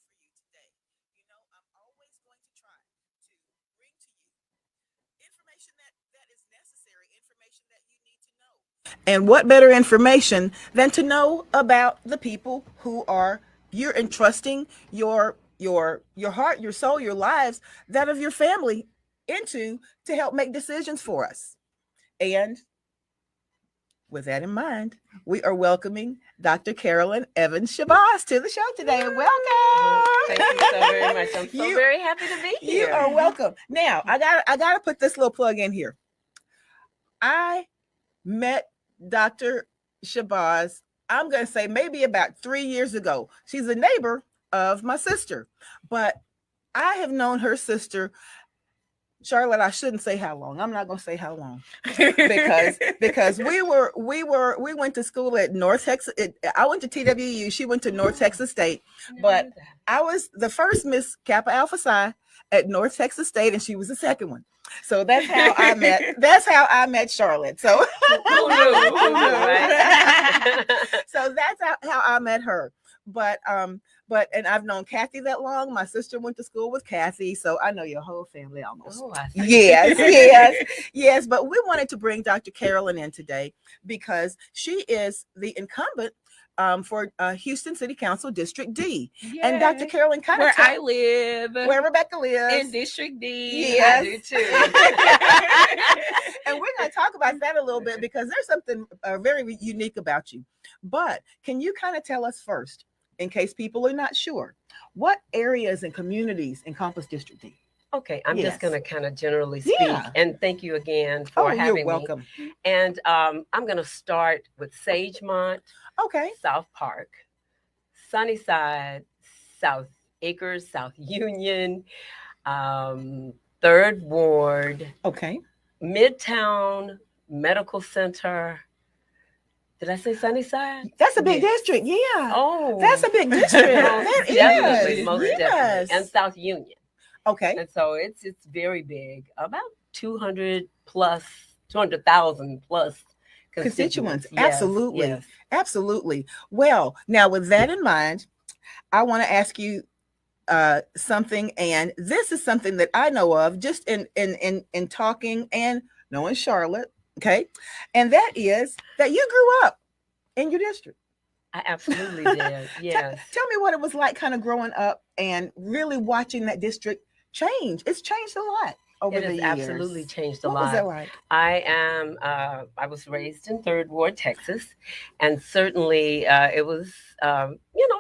for you today. I'm always going to try to bring to you information that is necessary, information that you need to know. And what better information than to know about the people who are you're entrusting your heart, your soul, your lives, that of your family into to help make decisions for us. And with that in mind, we are welcoming Dr. Carolyn Evans Shabazz to the show today. Well, Welcome. thank you so very much. I'm so very happy to be You here. are welcome. Now, I gotta put this little plug in here. I met Dr. Shabazz, I'm gonna say maybe about 3 years ago. She's a neighbor of my sister, but I have known her sister Charlotte, I shouldn't say how long. I'm not going to say how long because we went to school at North Texas. I went to TWU. She went to North Texas State, but I was the first Miss Kappa Alpha Psi at North Texas State, and she was the second one. So that's how I met. That's how I met Charlotte. So Who knew, right? so that's how I met her. But and I've known Kathy that long. My sister went to school with Kathy, so I know your whole family almost. Oh, I see. Yes. But we wanted to bring Dr. Carolyn in today because she is the incumbent for Houston City Council District D. Yes. And Dr. Carolyn kind of I live, where Rebecca lives, in District D. Yes. I do too. And we're going to talk about that a little bit because there's something very unique about you. But can you kind of tell us first, in case people are not sure, what areas and communities encompass District D? Okay, I'm Yes. just going to kind of generally speak. Yeah. And thank you again for having you're me. welcome. And I'm going to start with Sagemont, Okay. South Park, Sunnyside, South Acres, South Union, Third Ward, Okay. Midtown Medical Center. Did I say Sunnyside? That's a big Yes. district. Yeah. Oh, That's a big district. That definitely, is. most Yes. definitely, and South Union. Okay. And so it's very big, about 200,000 plus Constituents. Yes, Absolutely. yes. Absolutely. Well, now with that in mind, I want to ask you something, and this is something that I know of just in talking and knowing Charlotte. Okay. And that is that you grew up in your district. I absolutely did. Yes. Tell me what it was like kind of growing up and really watching that district change. It's changed a lot over It the has years. absolutely changed a What lot. was that like? I was raised in Third Ward, Texas, and certainly it was,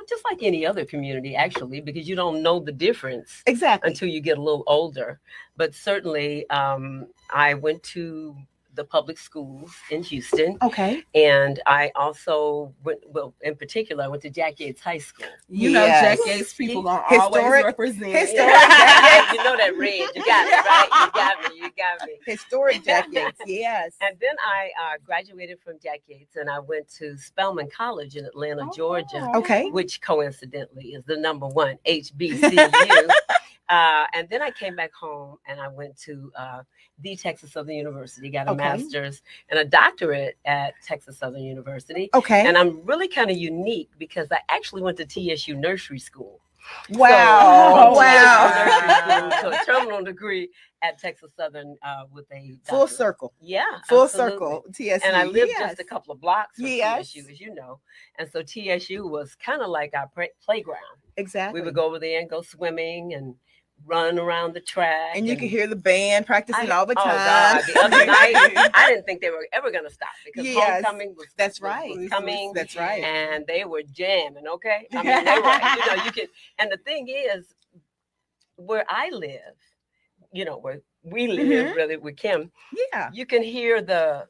just like any other community, actually, because you don't know the difference Exactly. until you get a little older. But certainly, I went to the public schools in Houston. Okay. And I also went, in particular, I went to Jack Yates High School. You know, Jack Yates people gonna always Historic- represent. historic- You know that red. You got it, right? You got me. Historic Jack Yates. Yes. And then I graduated from Jack Yates and I went to Spelman College in Atlanta, Georgia, Okay. which coincidentally is the number one HBCU. And then I came back home and I went to the Texas Southern University, got a master's and a doctorate at Texas Southern University. Okay. And I'm really kind of unique because I actually went to TSU nursery school. Wow. So, Wow. So a terminal degree at Texas Southern with a Full doctorate. circle. Yeah. Full absolutely. circle. TSU. And I lived Yes. just a couple of blocks from Yes. TSU, as you know. And so TSU was kind of like our playground. Exactly. We would go over there and go swimming and run around the track. And you could hear the band practicing all the time. Oh God! The other night, I didn't think they were ever going to stop because Yes. homecoming was That's was right. coming. That's right. And they were jamming. Okay, I mean they were. You can. And the thing is, where I live, where we live, really with Kim, Yeah. you can hear the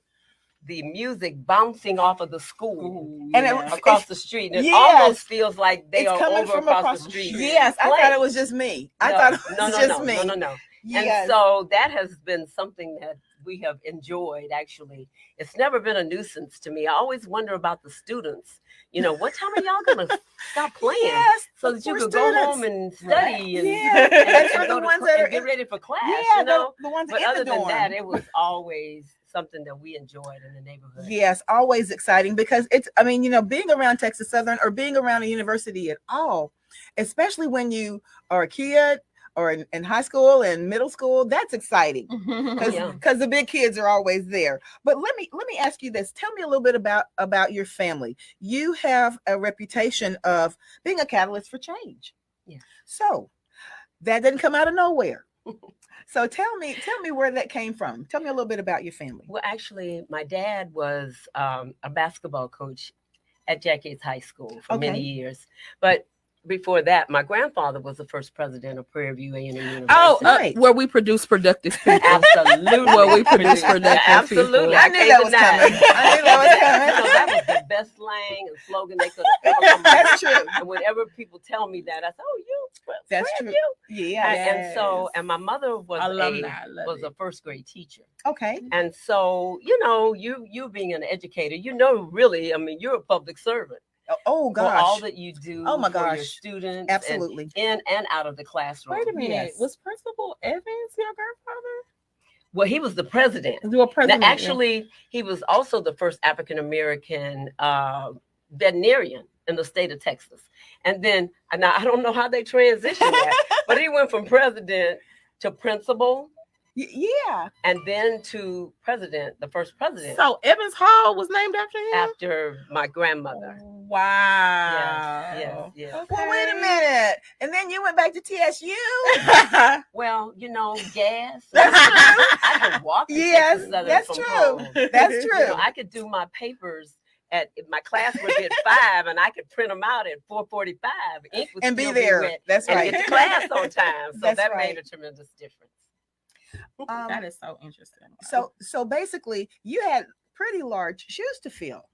music bouncing off of the school. And across the street. And it yes. almost feels like they It's are coming over from across the street. Yes. I thought it was just me. I thought it was just me. No. Yes. And so that has been something that we have enjoyed, actually. It's never been a nuisance to me. I always wonder about the students. What time are y'all going to stop playing? Yes, so that you for could students. go home and study and, Yeah. And for the go to ones cl- that are and get ready for class, Yeah, you know? the ones But in other the dorm. than that, it was always something that we enjoyed in the neighborhood. Yes, always exciting because it's, being around Texas Southern or being around a university at all, especially when you are a kid or in high school and middle school. That's exciting because Yeah. the big kids are always there. But let me ask you this. Tell me a little bit about your family. You have a reputation of being a catalyst for change. Yeah. So that didn't come out of nowhere. So tell me where that came from. Tell me a little bit about your family. Well, actually, my dad was a basketball coach at Jack Yates High School for many years. But before that, my grandfather was the first president of Prairie View A&M University. Oh, Right. where we produce productive people. Absolutely. Where we produce productive Absolutely. people. I knew that was coming. I knew that was coming. You know, that was the best slang and slogan they could have ever come up with. That's true. And whenever people tell me that, I say, "Oh, you." That's Prairie true. View? Yeah. And so, and my mother was Alumni, a first grade teacher. Okay. And so, you know, you being an educator, you know, really, I mean, you're a public servant. Oh For gosh. all that you do Oh, my for your gosh. students. Absolutely. And in and out of the classroom. Wait a minute. Yes. Was Principal Evans your grandfather? Well, he was the president. You were president. Now, actually, he was also the first African American veterinarian in the state of Texas. And then, now I don't know how they transitioned that, but he went from president to principal, Yeah. and then to president, the first president, So Evans Hall was named after him? after my grandmother. Wow. Yes. Well, wait a minute. And then you went back to TSU. Well, you know, gas. That's true. I could walk. to Yes, Texas Southern that's from true. home. That's You true. know, I could do my papers at my class would be at 5, and I could print them out at 4:45. Ink would And be still there. wet, That's and right. get to class on time. So That's that right. made a tremendous difference. That is so interesting. So basically, you had pretty large shoes to fill.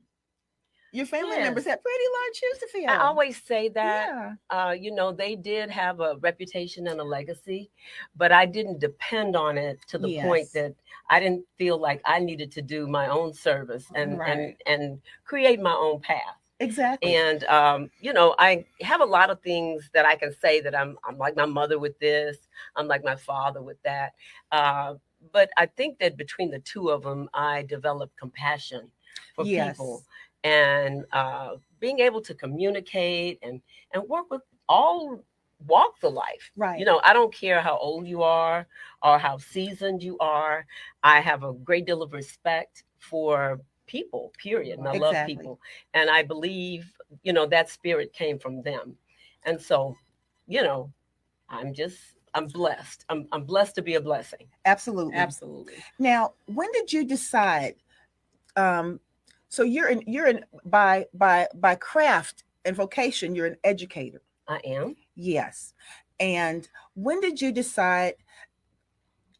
Your family Yes. members had pretty large shoes to fill. I always say that. Yeah. You know, they did have a reputation and a legacy, but I didn't depend on it to the point Yes. that I didn't feel like I needed to do my own service and Right. and create my own path. Exactly. And you know, I have a lot of things that I can say that I'm like my mother with this, I'm like my father with that. But I think that between the two of them, I developed compassion for Yes. people, and being able to communicate and work with all walks of life. Right. You know, I don't care how old you are or how seasoned you are. I have a great deal of respect for people, period. And I love Exactly. people. And I believe, you know, that spirit came from them. And so, you know, I'm blessed. I'm blessed to be a blessing. Absolutely. Absolutely. Now, when did you decide? So you're in by craft and vocation, you're an educator. I am. Yes. And when did you decide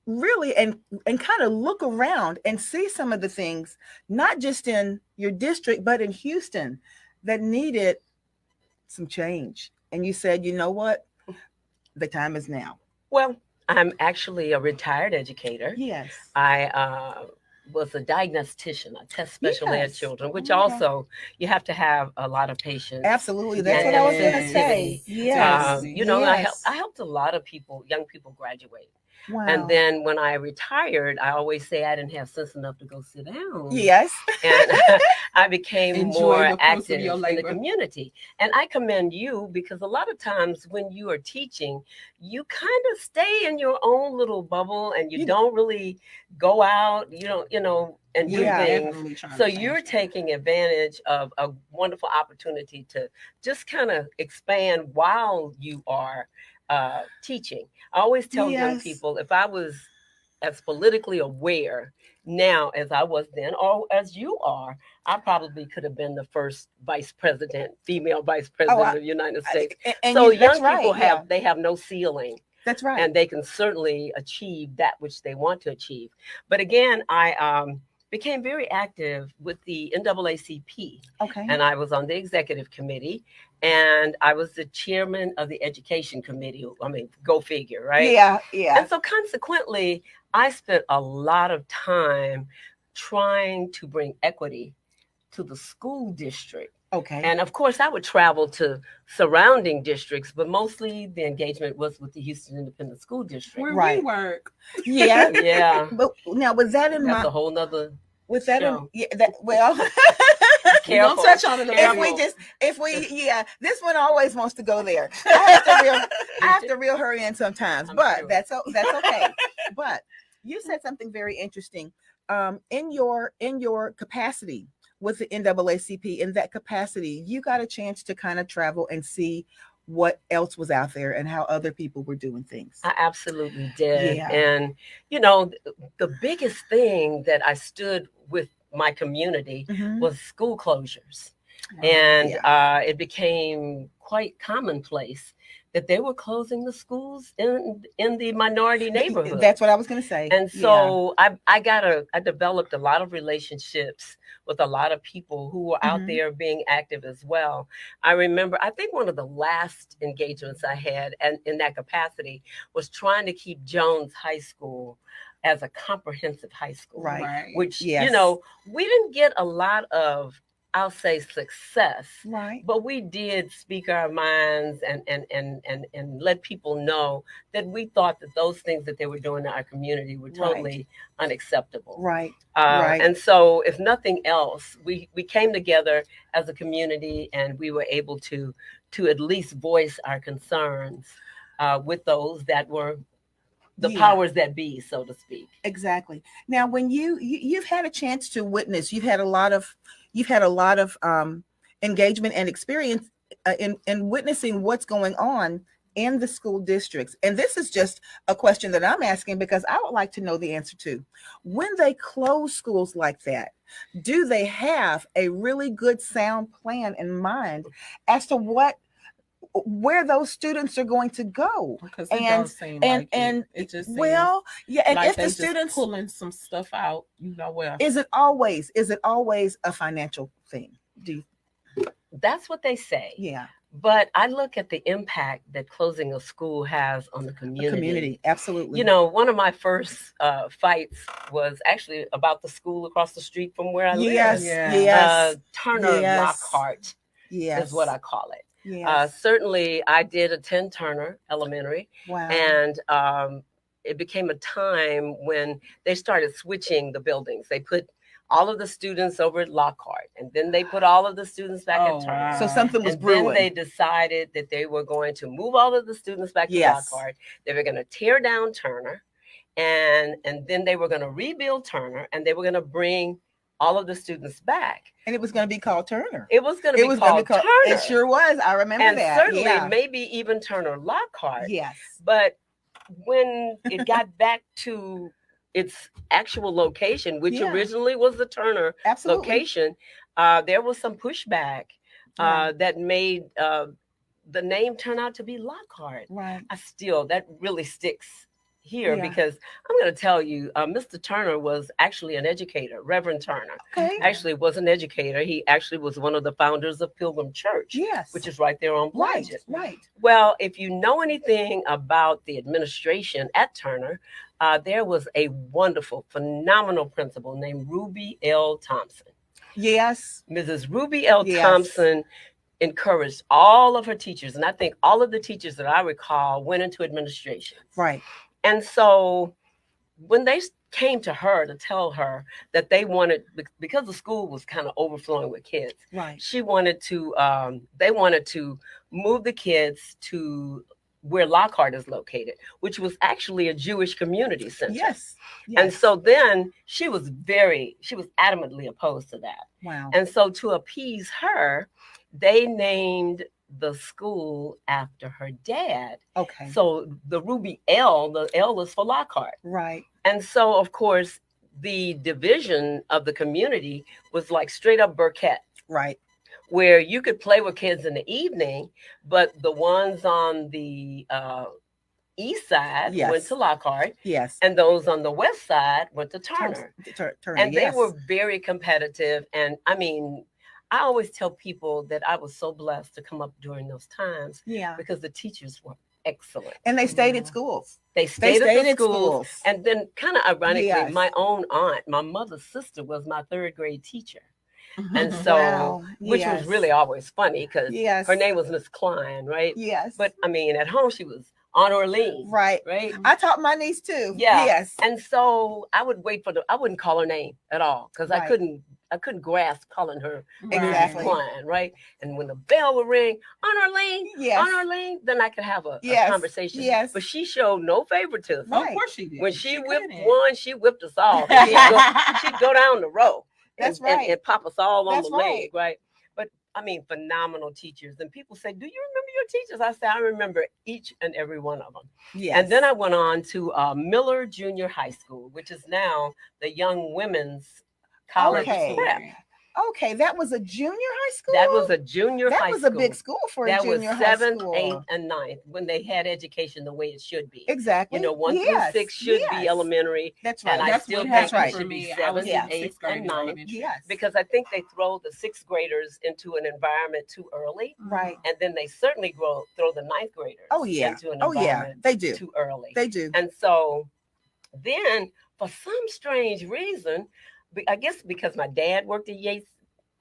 really and kind of look around and see some of the things, not just in your district, but in Houston, that needed some change? And you said, you know what? The time is now. Well, I'm actually a retired educator. Yes. I was a diagnostician. I test special ed Yes. children, which Okay. also you have to have a lot of patience. Absolutely. That's what I was going to Yes. say. Yes. You know, and Yes. I helped a lot of people, young people, graduate. Wow. And then when I retired, I always say I didn't have sense enough to go sit down. Yes. And I became Enjoy more the fruits of active your in the labor. community. And I commend you, because a lot of times when you are teaching, you kind of stay in your own little bubble and you don't really go out, you don't, you know, and do Yeah. things. Definitely trying So to you're change that. taking advantage of a wonderful opportunity to just kind of expand while you are teaching. I always tell young Yes. people, if I was as politically aware now as I was then, or as you are, I probably could have been the first vice president, female vice president of the United States. And So that's young people right. they have no ceiling. That's right. And they can certainly achieve that which they want to achieve. But again, I became very active with the NAACP, Okay. and I was on the executive committee, and I was the chairman of the education committee. I mean, go figure, right? Yeah. Yeah. And so consequently, I spent a lot of time trying to bring equity to the school district. Okay. And of course, I would travel to surrounding districts, but mostly the engagement was with the Houston Independent School District. Where Right. we work. Yeah. Yeah, But now was that in that's my a whole nother was that in show. yeah that well We don't Careful. touch on it. This one always wants to go there. I have to reel her in sometimes, I'm but sure. that's okay. But you said something very interesting. In your capacity with the NAACP, in that capacity, you got a chance to kind of travel and see what else was out there and how other people were doing things. I absolutely did. Yeah. And, the biggest thing that I stood with my community Mhm. was school closures. Wow. And it became quite commonplace that they were closing the schools in the minority neighborhood. That's what I was going to say. And so I developed a lot of relationships with a lot of people who were out Mhm. there being active as well. I remember, I think one of the last engagements I had and in that capacity was trying to keep Jones High School as a comprehensive high school. Right. Which, Yes. we didn't get a lot of, I'll say, success. Right. But we did speak our minds and let people know that we thought that those things that they were doing in our community were totally unacceptable. Right. And so, if nothing else, we came together as a community and we were able to at least voice our concerns with those that were the powers that be, so to speak. Exactly. Now, when you've had a chance to witness, you've had a lot of engagement and experience in witnessing what's going on in the school districts. And this is just a question that I'm asking because I would like to know the answer to. When they close schools like that, do they have a really good sound plan in mind as to where those students are going to go? Because it does seem like it just seems and like if they the just students pulling some stuff out, is it always a financial thing? That's what they say. Yeah. But I look at the impact that closing a school has on the community. Absolutely. One of my first fights was actually about the school across the street from where I live. Turner Lockhart is what I call it. Yes. Certainly, I did attend Turner Elementary. Wow. And it became a time when they started switching the buildings. They put all of the students over at Lockhart, and then they put all of the students back at Turner. Wow. So something was brewing. Then they decided that they were going to move all of the students back to Lockhart. They were going to tear down Turner, and then they were going to rebuild Turner, and they were going to bring all of the students back. And it was going to be called Turner. It was going to be called Turner. It sure was. I remember that. And certainly maybe even Turner Lockhart. Yes. But when it got back to its actual location, which originally was the Turner location, there was some pushback that made the name turn out to be Lockhart. Right. That really sticks here because I'm going to tell you, Mr. Turner was actually an educator. Reverend Turner actually was an educator. He actually was one of the founders of Pilgrim Church, which is right there on Blodgett. Right. Well, if you know anything about the administration at Turner, there was a wonderful, phenomenal principal named Ruby L. Thompson. Yes. Mrs. Ruby L. Thompson encouraged all of her teachers, and I think all of the teachers that I recall went into administration. Right. And so when they came to her to tell her that they wanted, because the school was kind of overflowing with kids, she wanted to, they wanted to move the kids to where Lockhart is located, which was actually a Jewish community center. Yes. And so then she was adamantly opposed to that. Wow. And so to appease her, they named the school after her dad. Okay. So the Ruby L, the L is for Lockhart. Right. And so, of course, the division of the community was like straight up Burkett. Right. Where you could play with kids in the evening, but the ones on the east side went to Lockhart. Yes. And those on the west side went to Turner. And they were very competitive. And I mean, I always tell people that I was so blessed to come up during those times. Yeah. Because the teachers were excellent. And they stayed at schools. They stayed at the schools. And then kind of ironically, my own aunt, my mother's sister, was my third grade teacher. And so, which was really always funny because her name was Miss Klein, right? Yes. But I mean, at home, she was Aunt Orlean. Right. Right. I taught my niece too. Yeah. Yes. And so I would wait I wouldn't call her name at all because I couldn't grasp calling her exactly Klein, right? And when the bell would ring, Aunt Orlean, Aunt Orlean, then I could have a conversation. Yes. But she showed no favoritism. Right. Of course she did. When she whipped one, she whipped us all. She'd go down the row. That's and pop us all on That's the leg, right? But I mean, phenomenal teachers. And people say, do you remember your teachers? I say, I remember each and every one of them. Yes. And then I went on to Miller Junior High School, which is now the Young Women's College Prep. Okay, that was a junior high school? That was a junior high school. That was a big school for a junior high school. That was 7th, 8th, and 9th when they had education the way it should be. Exactly. 1 through 6 should be elementary. That's right. And I still think it should be 7th, 8th, and 9th. Yes. Because I think they throw the 6th graders into an environment too early. Right. And then they certainly throw the 9th graders into an environment they do. too early. They do. And so then for some strange reason, I guess because my dad worked at Yates,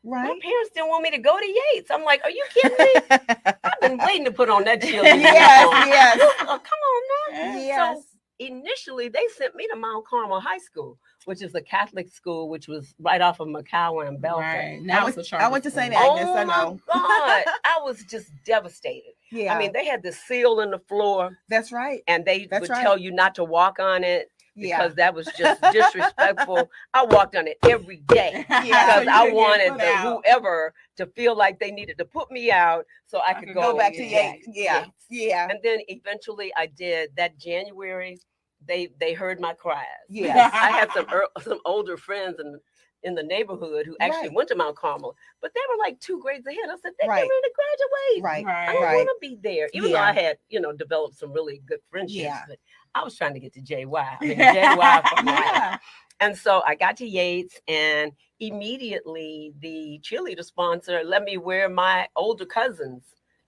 my parents didn't want me to go to Yates. I'm like, are you kidding me? I've been waiting to put on that cheerleading uniform. Yes. Oh, come on now. Yes. So initially, they sent me to Mount Carmel High School, which is a Catholic school, which was right off of McCowan and Belfast. Right. Now I went to St. Agnes. Oh I know. my God. I was just devastated. Yeah. I mean, they had the seal in the floor. That's right. And they would tell you not to walk on it. Because that was just disrespectful. I walked on it every day because I wanted whoever to feel like they needed to put me out so I could go back to Yates. Yeah. And then eventually I did. That January, they heard my cries. Yes. I had some older friends in the neighborhood who actually went to Mount Carmel, but they were like 2 grades ahead. I said, they're ready to graduate. Right. I don't want to be there. Even though I had, developed some really good friendships, but I was trying to get to JY. I mean, JY for life. And so I got to Yates, and immediately the cheerleader sponsor let me wear my older cousin's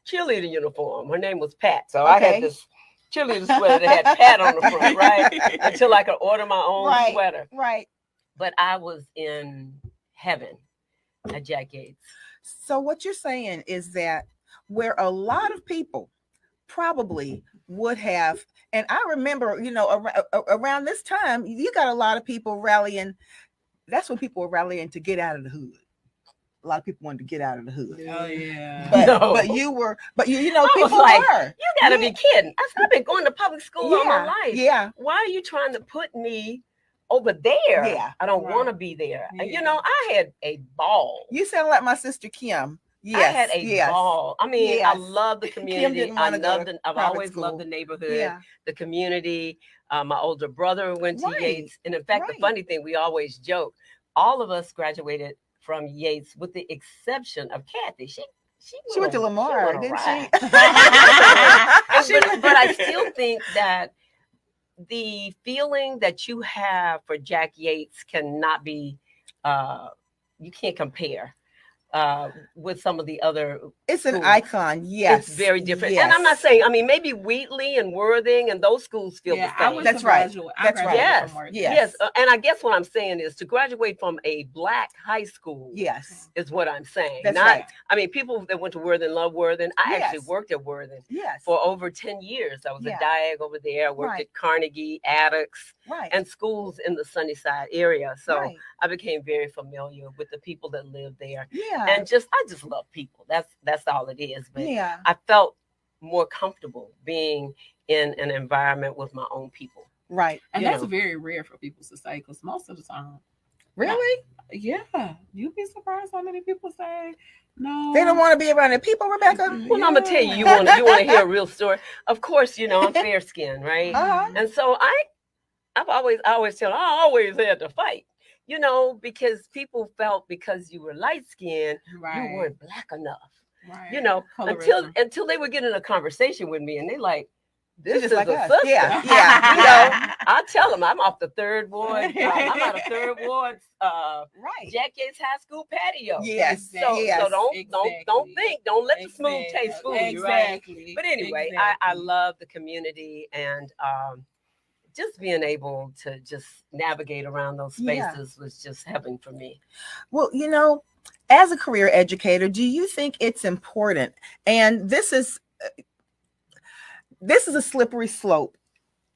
cheerleader uniform. Her name was Pat. So I had this cheerleader sweater that had Pat on the front, right? Until I could order my own sweater. Right. But I was in heaven at Jack Yates. So what you're saying is that where a lot of people probably would have, and I remember, around this time, you got a lot of people rallying. That's when people were rallying to get out of the hood. A lot of people wanted to get out of the hood. Oh yeah. But you people like, were. You gotta be kidding. I've been going to public school all my life. Yeah. Why are you trying to put me over there? Yeah. I don't want to be there. Yeah. I had a ball. You sound like my sister Kim. Yes. I had a ball. I mean, I love the community. I've always loved the neighborhood, the community. My older brother went to Yates. And in fact, the funny thing, we always joke, all of us graduated from Yates with the exception of Kathy. She went to Lamar, didn't she? But I still think that the feeling that you have for Jack Yates cannot be, you can't compare with some of the other. It's an icon. Yes. It's very different. Yes. And I'm not saying, maybe Wheatley and Worthing and those schools feel the same. That's right. Yes. And I guess what I'm saying is to graduate from a Black high school. Yes. Is what I'm saying. That's right. People that went to Worthing love Worthing. I actually worked at Worthing for over 10 years. I was a diag over there. I worked at Carnegie, Addicks, and schools in the Sunnyside area. So I became very familiar with the people that lived there. Yeah. And I just love people. That's all it is. But I felt more comfortable being in an environment with my own people. Right. And that's very rare for people to say, because most of the time. Really? You'd be surprised how many people say no. They don't want to be around their people, Rebecca. Well, I'm gonna tell you, you want to hear a real story. Of course, I'm fair skinned, right? And so I always tell them, I always had to fight. Because people felt because you were light skinned, you weren't Black enough. Right. Until they would get in a conversation with me and they like, this is like a us. sister. Yeah. I tell them I'm off the 3rd ward. I'm out of 3rd ward. Jack Yates High School patio. Yes. So don't let the smooth taste fool you, right? But anyway, I love the community and just being able to just navigate around those spaces was just heaven for me. Well, as a career educator, do you think it's important? And this is this is a slippery slope.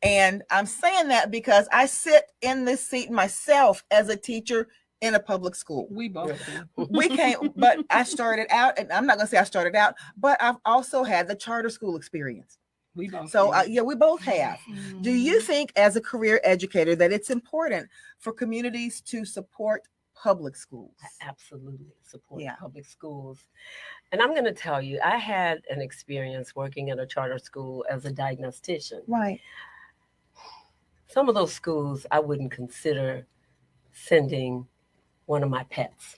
And I'm saying that because I sit in this seat myself as a teacher in a public school. We both do. We can't, but I started out, and I'm not going to say I started out, but I've also had the charter school experience. We both So, do. yeah, we both have. Do you think, as a career educator, that it's important for communities to support public schools? I absolutely support Yeah. public schools. And I'm going to tell you, I had an experience working in a charter school as a diagnostician. Right. Some of those schools I wouldn't consider sending one of my pets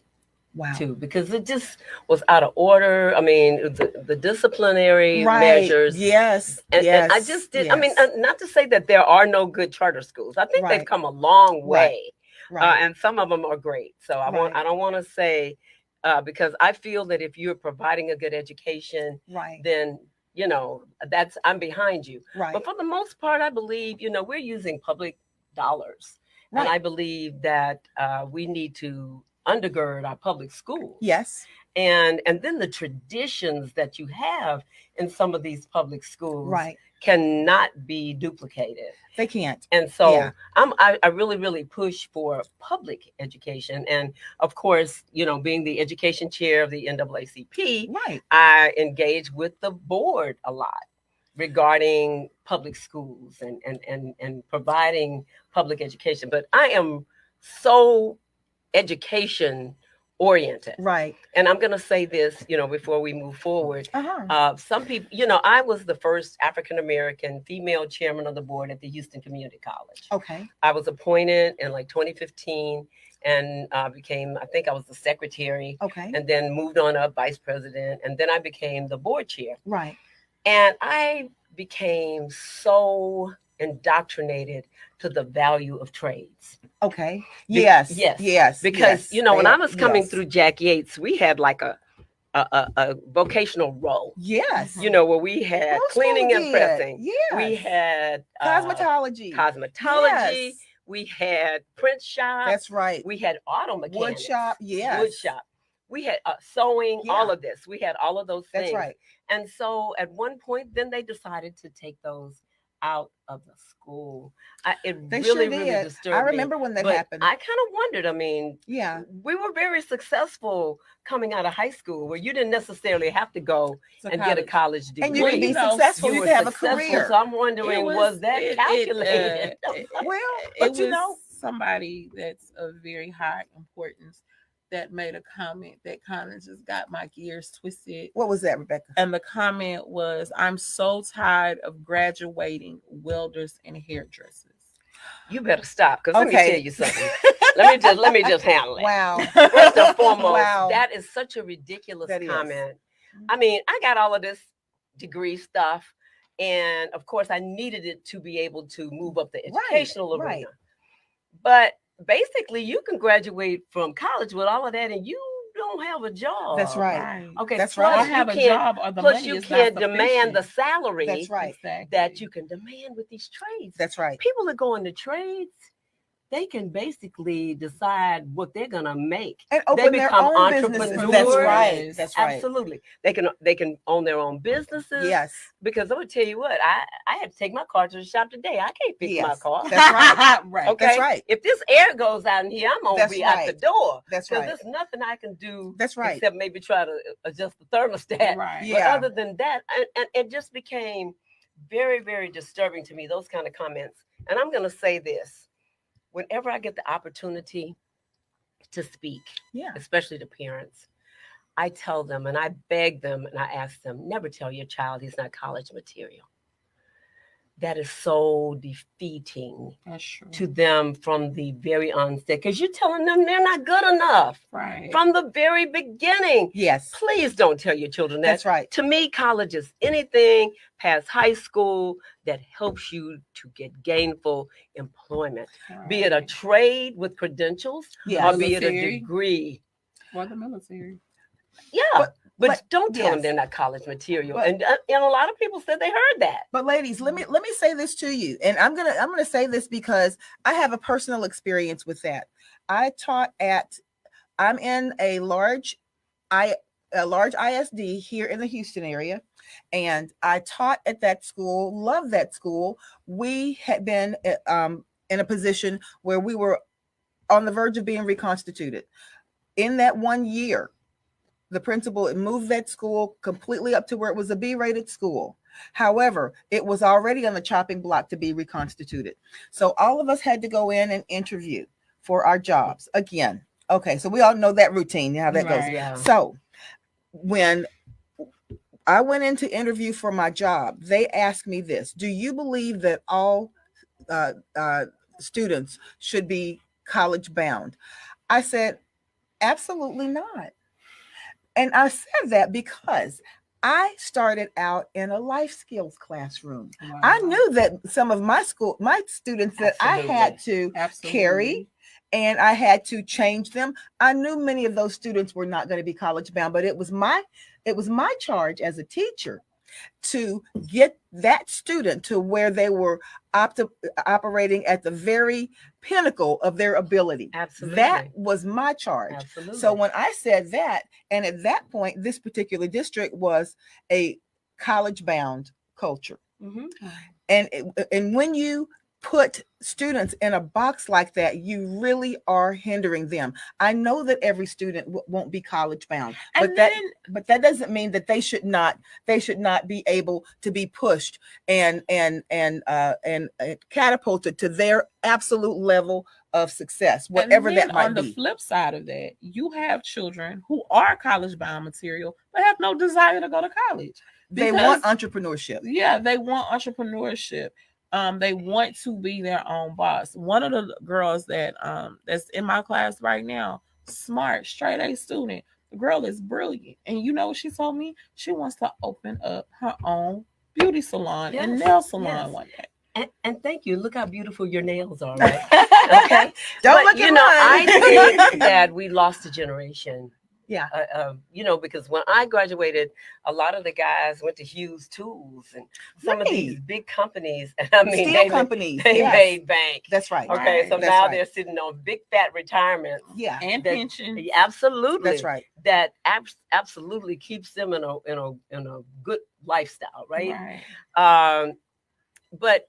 Wow. to, because it just was out of order. I mean, the disciplinary Right. measures. Yes. And, yes. and I just did. Yes. I mean, not to say that there are no good charter schools. I think Right. they've come a long way, Right. and some of them are great. So I don't want to say, because I feel that if you're providing a good education, right. then I'm behind you. Right. But for the most part, I believe we're using public dollars, Right. and I believe that we need to undergird our public schools. Yes. And then the traditions that you have in some of these public schools Right. cannot be duplicated. They can't. And so Yeah. I really, really push for public education. And of course, being the education chair of the NAACP, Right. I engage with the board a lot regarding public schools and providing public education. But I am so education oriented. Right. And I'm going to say this, before we move forward. Uh-huh. Some people, I was the first African-American female chairman of the board at the Houston Community College. Okay. I was appointed in 2015 and I think I was the secretary, Okay. and then moved on up vice president. And then I became the board chair. Right. And I became so indoctrinated to the value of trades. Okay. Yes. Yes. Yes. Because, yes. when I was coming Yes. through Jack Yates, we had like a vocational role, Yes. where we had Most cleaning schools and did. pressing. Yes. We had cosmetology. cosmetology. Yes. We had print shop. That's right. We had auto mechanics. Wood shop. Yes. Wood shop. We had sewing, Yeah. all of this. We had all of those things. That's right. And so at one point, then they decided to take those out of the school. It They really, sure really did. disturbed I me. remember when that But happened. I kind of wondered. I mean, Yeah. we were very successful coming out of high school, where you didn't necessarily have to go and get a college degree. And you could be you know, successful. You were could have a successful, career. So I'm wondering, was that calculated? Well, It but was somebody that's of very high importance that made a comment that kind of just got my gears twisted. what was that, Rebecca? And the comment was, "I'm so tired of graduating welders and hairdressers." You better stop, because let me Okay. tell you something. let me just handle it. Wow. First and foremost, Wow. that is such a ridiculous That is. comment. I mean, I got all of this degree stuff, and of course, I needed it to be able to move up the Right, educational arena. right. But basically, you can graduate from college with all of that, and you don't have a job. That's right. Okay, That's plus right. I have you a can't- job, or the Plus, money you is can't not demand the sufficient. salary That's right. Exactly. that you can demand with these trades. That's right. People that go into trades, they can basically decide what they're gonna make. And open their become own businesses. entrepreneurs. That's right. That's right. Absolutely, they can own their own businesses. Yes. Because I'm gonna tell you what, I had to take my car to the shop today. I can't fix my Yes. car. That's right. Right. Okay, That's right. If this air goes out in here, I'm gonna That's be out the right. door. That's Because right. there's nothing I can do. That's right. Except maybe try to adjust the thermostat. Right. But Yeah. other than that, and it just became very, very disturbing to me, those kind of comments. And I'm going to say this. Whenever I get the opportunity to speak, Yeah. especially to parents, I tell them and I beg them and I ask them, never tell your child he's not college material. That is so defeating That's true. to them from the very onset, because you're telling them they're not good enough Right. from the very beginning. Yes. Please don't tell your children that. That's right. To me, college is anything past high school that helps you to get gainful employment, be it a trade with credentials Yes. or be it a Military. degree. For the military. Yeah, but don't tell them yes. they're not college material. But- and a lot of people said they heard that. But ladies, let me say this to you, and I'm gonna say this because I have a personal experience with that. I'm in a large a large ISD here in the Houston area, and I taught at that school. Loved that school. We had been in a position where we were on the verge of being reconstituted. In that 1 year, the principal had moved that school completely up to where it was a B-rated school. However, it was already on the chopping block to be reconstituted. So all of us had to go in and interview for our jobs again. Okay, so we all know that routine, how that goes. Yeah. So when I went in to interview for my job, they asked me this: do you believe that all students should be college bound? I said, absolutely not. And I said that because I started out in a life skills classroom. Wow. I knew that some of my students that Absolutely. I had to carry, and I had to change them. I knew many of those students were not going to be college bound, but it was my charge as a teacher to get that student to where they were operating at the very pinnacle of their ability. Absolutely. That was my charge. Absolutely. So when I said that, and at that point, this particular district was a college bound culture. Mm-hmm. And when you put students in a box like that, you really are hindering them. I know that every student won't be college bound, but that doesn't mean that they should not be able to be pushed and catapulted to their absolute level of success, whatever that might be. On the flip side of that, you have children who are college bound material but have no desire to go to college. They want entrepreneurship. Yeah, they want entrepreneurship. They want to be their own boss. One of the girls that's in my class right now, smart, straight A student. The girl is brilliant. And you know what she told me? She wants to open up her own beauty salon and nail salon one day. And thank you. Look how beautiful your nails are, right? Okay. Don't look at mine. I think that we lost a generation. Yeah. Because when I graduated, a lot of the guys went to Hughes Tools and some of these big companies. I mean, steel companies. They made bank. That's right. Okay, so now they're sitting on big fat retirements. Yeah, and pension. Absolutely. That's right. That absolutely keeps them in a good lifestyle, right? But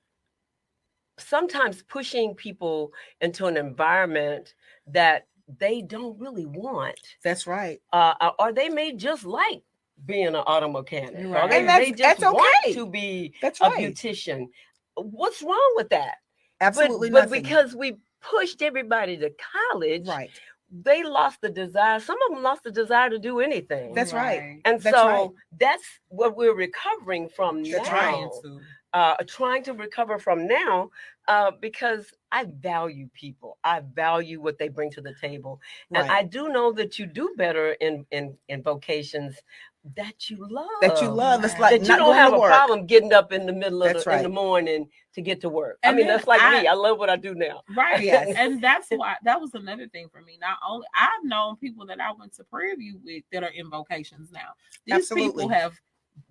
sometimes pushing people into an environment that they don't really want. That's right. Or they may just like being an auto mechanic. Right. Or they just okay. want to be a beautician. What's wrong with that? Absolutely but nothing. Because we pushed everybody to college, right, they lost the desire. Some of them lost the desire to do anything. That's right. And that's what we're recovering from now. Trying to recover from now, because I value people. I value what they bring to the table. And I do know that you do better in vocations that you love. It's like that you don't have a problem getting up in the middle of in the morning to get to work. And that's like me. I love what I do now. Right. Yes. And that's why that was another thing for me. Not only I've known people that I went to Prairie View with that are in vocations now. These people have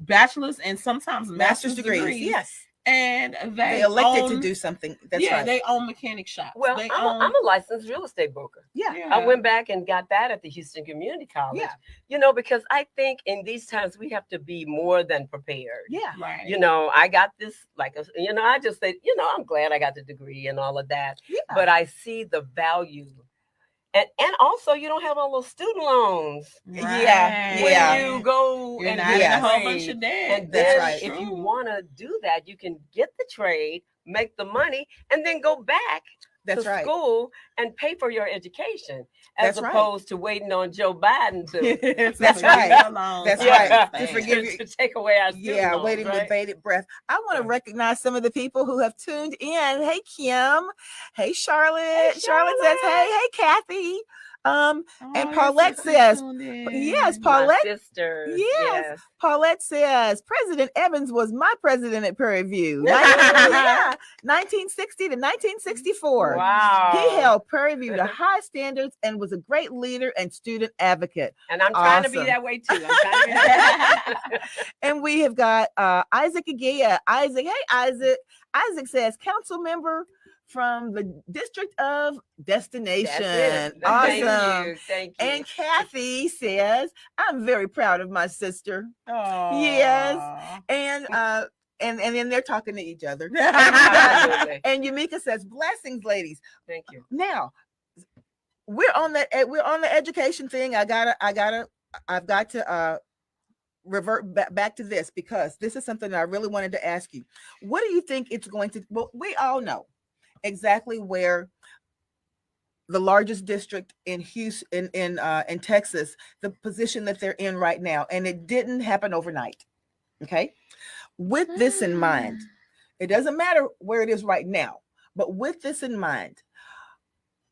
bachelor's and sometimes master's degrees. Yes. And they elected to do something. That's right. They own mechanic shops. Well, I'm a licensed real estate broker. Yeah. I went back and got that at the Houston Community College. Yeah. Because I think in these times we have to be more than prepared. Yeah. Right. I got this, I just say, I'm glad I got the degree and all of that. Yeah. But I see the value. And also, you don't have all those student loans. Right. Yeah. When you go You're and not get a whole bunch of debt. And then if you want to do that, you can get the trade, make the money, and then go back to school and pay for your education, as opposed to waiting on Joe Biden to. That's right. That's right. To forgive you, to take away our student loans, waiting with bated breath. I want to recognize some of the people who have tuned in. Hey, Kim. Hey, Charlotte. Charlotte says, hey, Kathy. And Paulette says, yes, Paulette. My sister. Yes. Paulette says, President Evans was my president at Prairie View. 1960 to 1964. Wow. He held Prairie View to high standards and was a great leader and student advocate. And I'm trying to be that way too. And we have got Isaac Agia. Isaac, hey, Isaac. Isaac says, council member from the District of Destination. That's it. Awesome. Thank you. And Kathy says, I'm very proud of my sister. Aw. Yes. And then they're talking to each other. Absolutely. And Yumika says, blessings, ladies. Thank you. Now, we're on the education thing. I've got to revert back to this, because this is something that I really wanted to ask you. What do you think it's going to? Well, we all know exactly where the largest district in Houston, in Texas, the position that they're in right now, and it didn't happen overnight. Okay, with this in mind, it doesn't matter where it is right now, but with this in mind,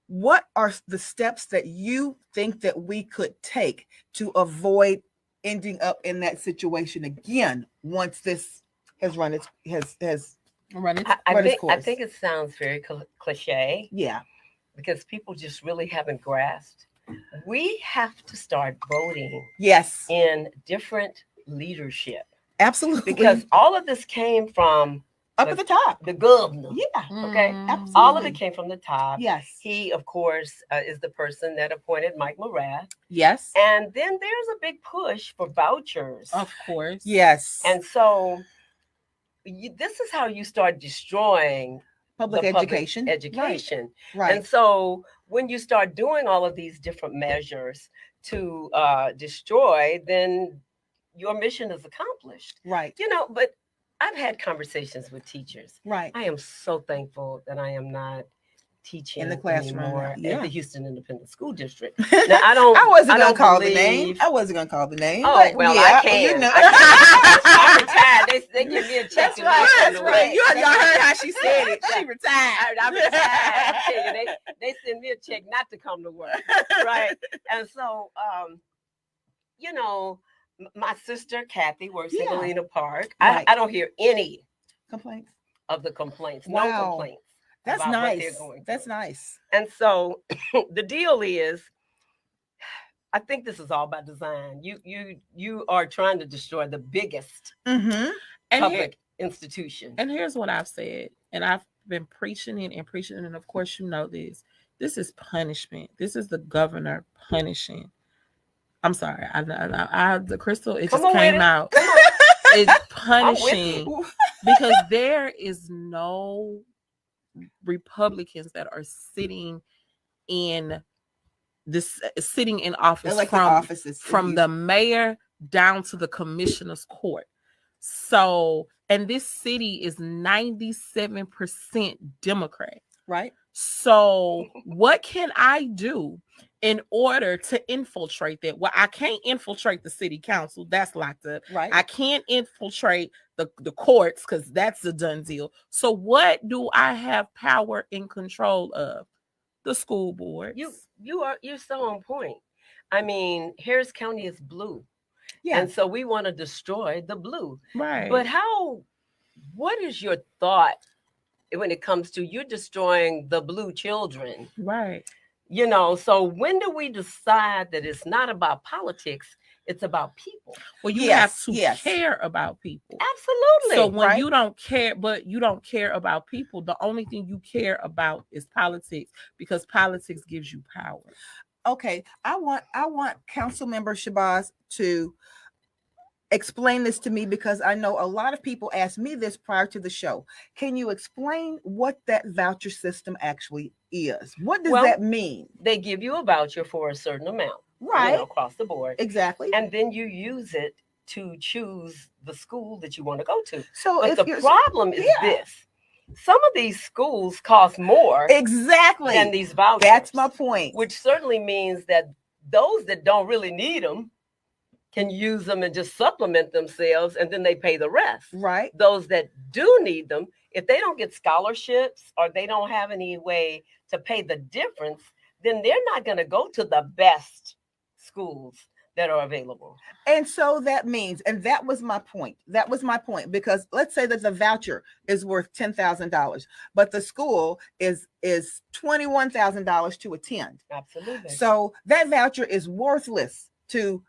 what are the steps that you think that we could take to avoid ending up in that situation again once this has run its course? I think it sounds very cliche. Yeah. Because people just really haven't grasped. We have to start voting. Yes. In different leadership. Absolutely. Because all of this came from up at the top. The governor. Yeah. Okay. Absolutely. All of it came from the top. Yes. He, of course, is the person that appointed Mike Morath. Yes. And then there's a big push for vouchers. Of course. Yes. And so this is how you start destroying public education. Right. And so when you start doing all of these different measures to destroy, then your mission is accomplished. Right. You know, but I've had conversations with teachers. Right. I am so thankful that I am not teaching in the classroom anymore at the Houston Independent School District. Now, I wasn't gonna call the name. Oh, well, I can. You know. I'm retired. They give me a check. That's right. Y'all heard how she said it. She retired. I'm retired. I tell you, they send me a check not to come to work. Right. And so, you know, my sister Kathy works in Galena Park. Right. I don't hear any complaints of the complaints. Wow. No complaints. That's nice. That's nice. And so the deal is, I think this is all by design. You are trying to destroy the biggest public institution. And here's what I've said, and I've been preaching it, and of course you know this. This is punishment. This is the governor punishing. I'm sorry. The crystal, it just came out. It's punishing because there is no Republicans that are sitting in office from the mayor down to the commissioner's court. So, and this city is 97% Democrat. Right. So what can I do in order to infiltrate that? Well, I can't infiltrate the city council. That's locked up. Right. I can't infiltrate the courts because that's a done deal. So what do I have power and control of? The school board. You're so on point. I mean, Harris County is blue. Yeah. And so we want to destroy the blue. Right. But what is your thought when it comes to you're destroying the blue children? Right. You know, so when do we decide that it's not about politics, it's about people? Well, you have to care about people. Absolutely. So when you don't care about people, the only thing you care about is politics, because politics gives you power. Okay. I want Councilmember Shabazz to explain this to me, because I know a lot of people asked me this prior to the show. Can you explain what that voucher system actually is? What does that mean? They give you a voucher for a certain amount, right, across the board. Exactly. And then you use it to choose the school that you want to go to. So but the problem is this. Some of these schools cost more than these vouchers. That's my point. Which certainly means that those that don't really need them can use them and just supplement themselves, and then they pay the rest. Right. Those that do need them, if they don't get scholarships or they don't have any way to pay the difference, then they're not going to go to the best schools that are available. And so that means, and that was my point, because let's say that the voucher is worth $10,000, but the school is $21,000 to attend. Absolutely. So that voucher is worthless to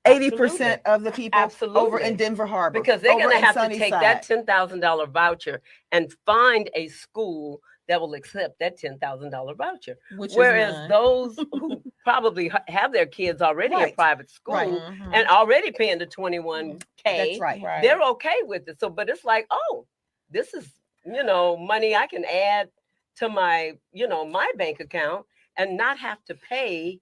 80% of the people over in Denver Harbor. Because they're going to have to take that $10,000 voucher and find a school that will accept that $10,000 voucher. Which Whereas is none. those who probably have their kids already in Right. private school Right. Mhm. and already paying the 21K, That's right. Right. they're okay with it. So, but it's like, oh, this is, money I can add to my, my bank account and not have to pay,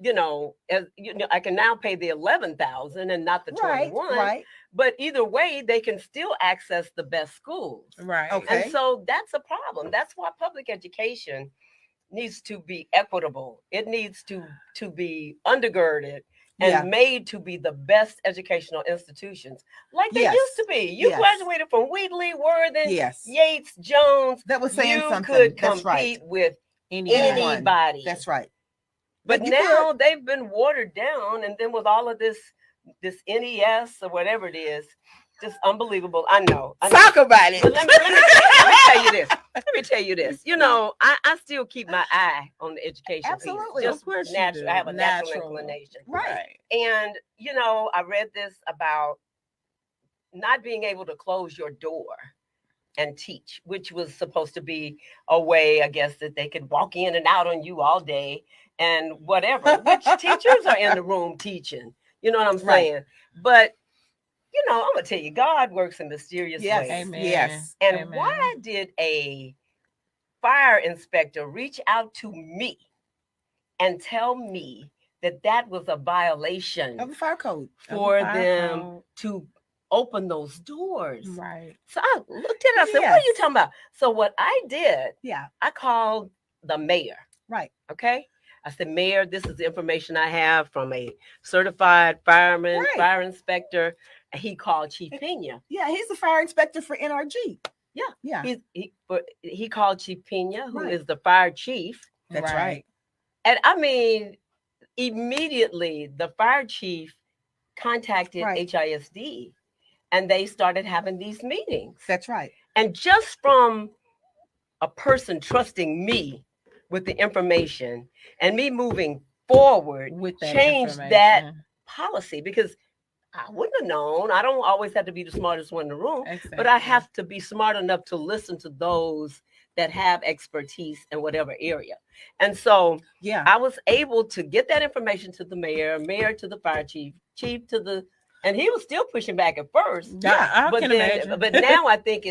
I can now pay the 11,000 and not the Right. 21. Right. But either way, they can still access the best schools. Right. Okay. And so that's a problem. That's why public education needs to be equitable. It needs to be undergirded and Yeah. made to be the best educational institutions like they Yes. used to be. You Yes. graduated from Wheatley, Worthing, Yes. Yates, Jones. That was saying You something. could That's compete right. with Anyone. anybody. That's right. But you now they've been watered down, and then with all of this NES or whatever it is, just unbelievable. I know. Talk about it. But let me tell you this. Let me tell you this. I still keep my eye on the education Absolutely. piece. Of Just course you natural. do. I have a natural Natural. inclination. Right. And I read this about not being able to close your door and teach, which was supposed to be a way, I guess, that they could walk in and out on you all day and whatever. Which teachers are in the room teaching. You know what I'm Right. saying? But I'm gonna tell you, God works in mysterious Yes. ways. Amen. Yes. And Amen. why did a fire inspector reach out to me and tell me that was a violation Of the fire code. for fire them code. to open those doors? Right. So I looked at it. I said, "What are you Yes. talking about?" So what I did, Yeah. I called the mayor. Right. Okay. I said, "Mayor, this is the information I have from a certified fireman, Right. fire inspector." And he called Chief Pena. Yeah. He's the fire inspector for NRG. Yeah. Yeah. He called Chief Pena, who Right. is the fire chief. That's right. And I mean, immediately the fire chief contacted Right. HISD and they started having these meetings. That's right. And just from a person trusting me with the information and me moving forward, With that changed that information. policy, because I wouldn't have known. I don't always have to be the smartest one in the room, Exactly. but I have to be smart enough to listen to those that have expertise in whatever area. And so Yeah. I was able to get that information to the mayor to the fire chief to the, and he was still pushing back at first. Yeah, I But can then, imagine. but now I think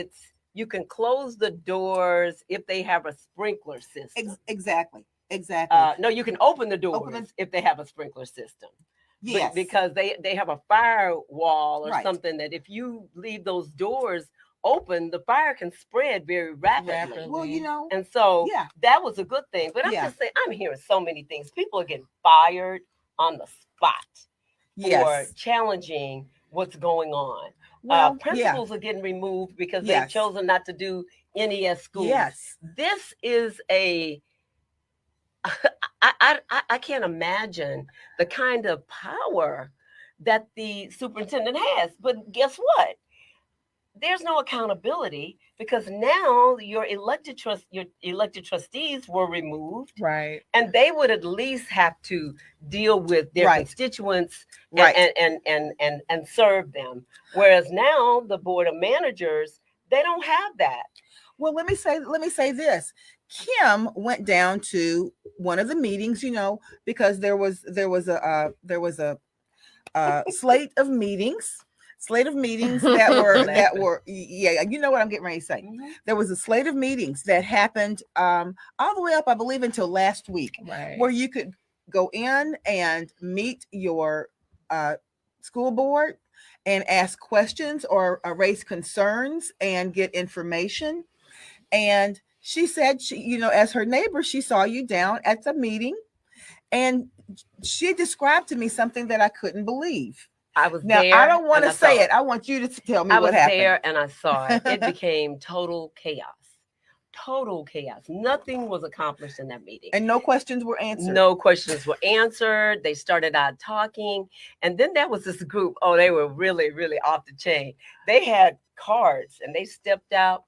you can close the doors if they have a sprinkler system. Exactly. Exactly. No, you can open the doors Open them. if they have a sprinkler system. yes. Because they have a firewall or Right. something that if you leave those doors open, the fire can spread very rapidly. Well, And so yeah. that was a good thing. But I'm Yeah. just saying, I'm hearing so many things. People are getting fired on the spot for Yes. challenging what's going on. Well, yeah. Principals are getting removed because Yes. they've chosen not to do NES schools. Yes. This is I can't imagine the kind of power that the superintendent has. But guess what? There's no accountability because now your elected trustees were removed, Right. and they would at least have to deal with their Right. constituents Right. and serve them. Whereas now the board of managers, they don't have that. Well, let me say this. Kim went down to one of the meetings, because there was a slate of meetings that were yeah, you know what I'm getting ready to say. Mm-hmm. There was a slate of meetings that happened all the way up, I believe, until last week, Right. where you could go in and meet your school board and ask questions or raise concerns and get information. And she said, as her neighbor, she saw you down at the meeting, and she described to me something that I couldn't believe. I was Now, there. I don't want to and I say saw it. I want you to tell me I what was happened. there and I saw it. It became total chaos. Total chaos. Nothing was accomplished in that meeting. And no questions were answered. No questions were answered. They started out talking. And then there was this group. Oh, they were really, really off the chain. They had cards and they stepped out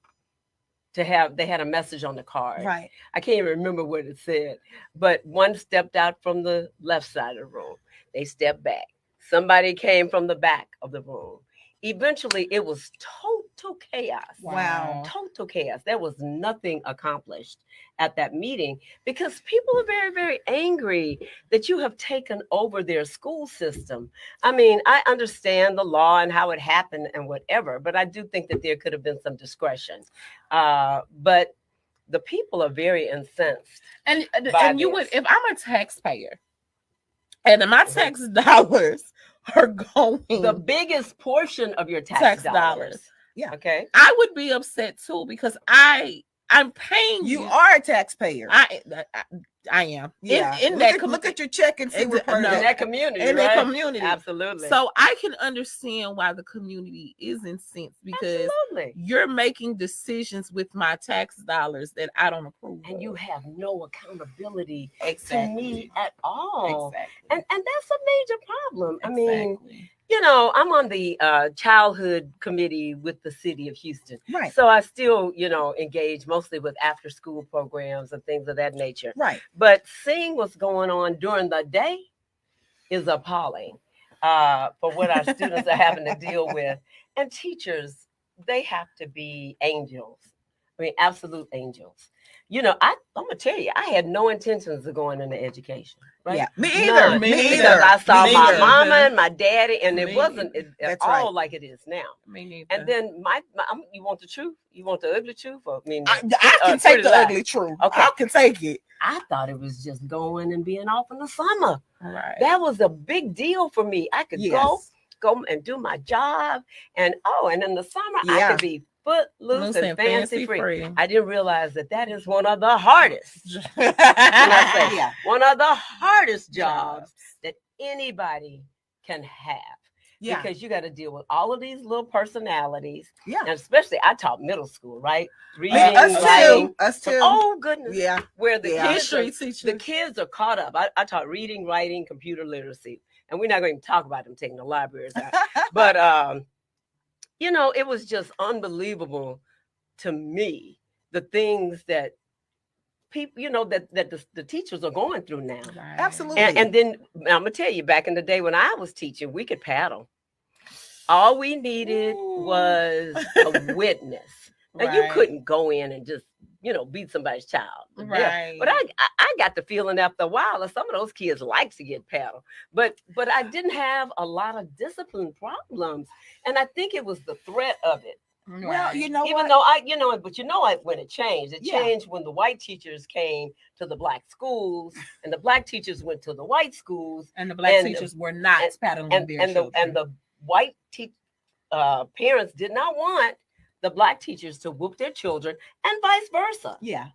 they had a message on the card. Right. I can't even remember what it said. But one stepped out from the left side of the room. They stepped back. Somebody came from the back of the room. Eventually, it was chaos. Wow. Total chaos. There was nothing accomplished at that meeting because people are very, very angry that you have taken over their school system. I mean, I understand the law and how it happened and whatever, but I do think that there could have been some discretion. But the people are very incensed. And you would, if I'm a taxpayer and my tax dollars are going, the biggest portion of your tax dollars. Yeah. Okay. I would be upset too because I'm paying You are a taxpayer. I am. Yeah. In Look at your check and see what part of in that community. In right? that community. Absolutely. So I can understand why the community is incensed because Absolutely. you're making decisions with my tax dollars that I don't approve and of. you have no accountability Exactly. to me at all. Exactly. And that's a major problem. I mean, Exactly. you know, I'm on the childhood committee with the city of Houston. Right. So I still, you know, engage mostly with after school programs and things of that nature. Right. But seeing what's going on during the day is appalling for what our students are having to deal with. And teachers, they have to be angels. I mean, absolute angels. You know, I'm going to tell you, I had no intentions of going into education. Right? Yeah. Me either. None. Me Because either. I saw Me my neither. mama and my daddy, and it Me wasn't at That's all right. like it is now. Me neither. And then you want the truth? You want the ugly truth? I mean, I can take the pretty ugly truth. Okay. I can take it. I thought it was just going and being off in the summer. Right. That was a big deal for me. I could Yes. go and do my job, and in the summer I Yeah. could be footloose and fancy free. free. I didn't realize that is one of the hardest. And I say, yeah. one of the hardest jobs that anybody can have. Yeah. Because you got to deal with all of these little personalities. Yeah. And especially, I taught middle school, right? Reading, Us writing. too. Us too. Oh, goodness. Yeah. Where the Yeah. kids are, History teacher. the kids are caught up. I taught reading, writing, computer literacy. And we're not going to talk about them taking the libraries out. But, you know, it was just unbelievable to me, the things that people, you know, that the teachers are going through now. Right. Absolutely. And then I'm gonna tell you, back in the day when I was teaching, we could paddle. All we needed was a witness. And you Right. couldn't go in and just, you know, beat somebody's child. to death. Right. But I got the feeling after a while that some of those kids like to get paddled. But I didn't have a lot of discipline problems. And I think it was the threat of it. Well, you know Even what? though when it changed. It Yeah. changed when the white teachers came to the black schools and the black teachers went to the white schools. And the black and- teachers were not paddling And their children. the white parents did not want the black teachers to whoop their children and vice versa. Yeah.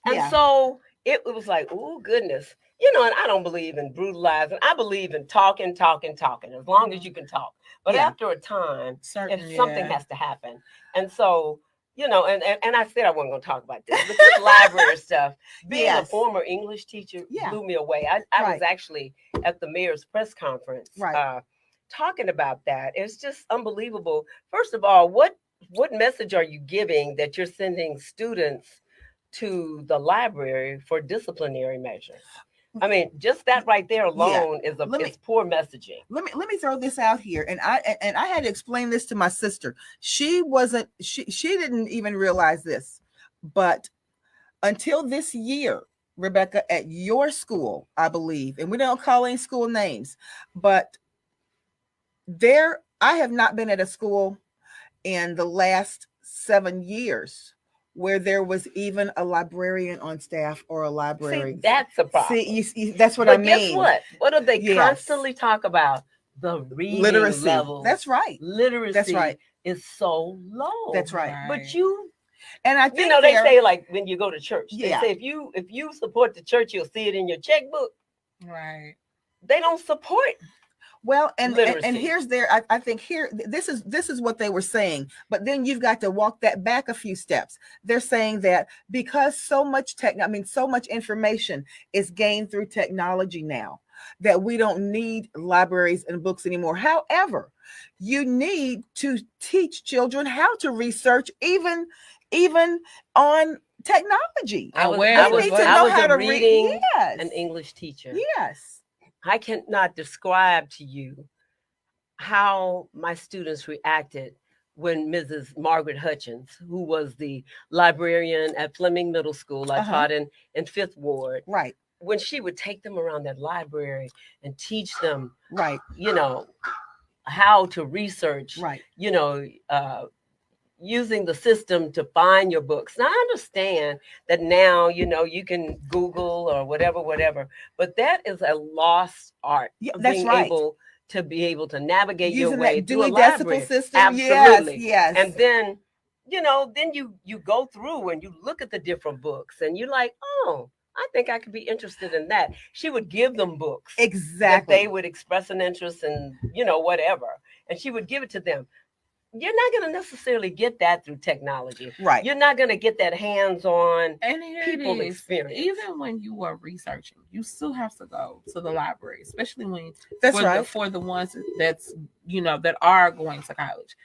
And Yeah. so it was like, oh goodness. You know, and I don't believe in brutalizing. I believe in talking, as long as you can talk. But Yeah. after a time, Certain, if something yeah. has to happen. And so, you know, and I said I wasn't going to talk about this, but this library stuff, being a Yes. former English teacher Yeah. blew me away. I Right. was actually at the mayor's press conference Right. talking about that. It's just unbelievable. First of all, what message are you giving that you're sending students to the library for disciplinary measures? I mean, just that right there alone is poor messaging. Let me throw this out here, and I had to explain this to my sister. She didn't even realize this, but until this year, Rebecca, at your school, I believe, and we don't call any school names, but I have not been at a school in the last 7 years where there was even a librarian on staff or a library. See, that's a problem. See, that's what But I guess mean. what? What do they Yes. constantly talk about? The reading Literacy. levels. That's right. Literacy That's right. is so low. That's right. Right. But you And I think know, they say like when you go to church, Yeah. they say if you support the church, you'll see it in your checkbook. Right. They don't support. well, and Literacy. here's I think here this is what they were saying, but then you've got to walk that back a few steps. They're saying that because so much information is gained through technology now, that we don't need libraries and books anymore. However, you need to teach children how to research even on technology. I was, Where I is was, it? I was how a to reading read. Yes. an English teacher. Yes. I cannot describe to you how my students reacted when Mrs. Margaret Hutchins, who was the librarian at Fleming Middle School, I taught in Fifth Ward. Right. When she would take them around that library and teach them, Right. you know, how to research, Right. you know, using the system to find your books. Now, I understand that now, you know, you can Google or whatever, but that is a lost art. Yeah, of that's being right. able to be able to navigate Using your way that through a Dewey Decimal library. System. Absolutely. Yes. And then, you know, then you go through and you look at the different books and you're like, oh, I think I could be interested in that. She would give them books. Exactly. That they would express an interest in, you know, whatever. And she would give it to them. You're not going to necessarily get that through technology. Right. You're not going to get that hands-on And here people it is. experience. Even when you are researching, you still have to go to the library, especially when for the ones that's, you know, that are going to college.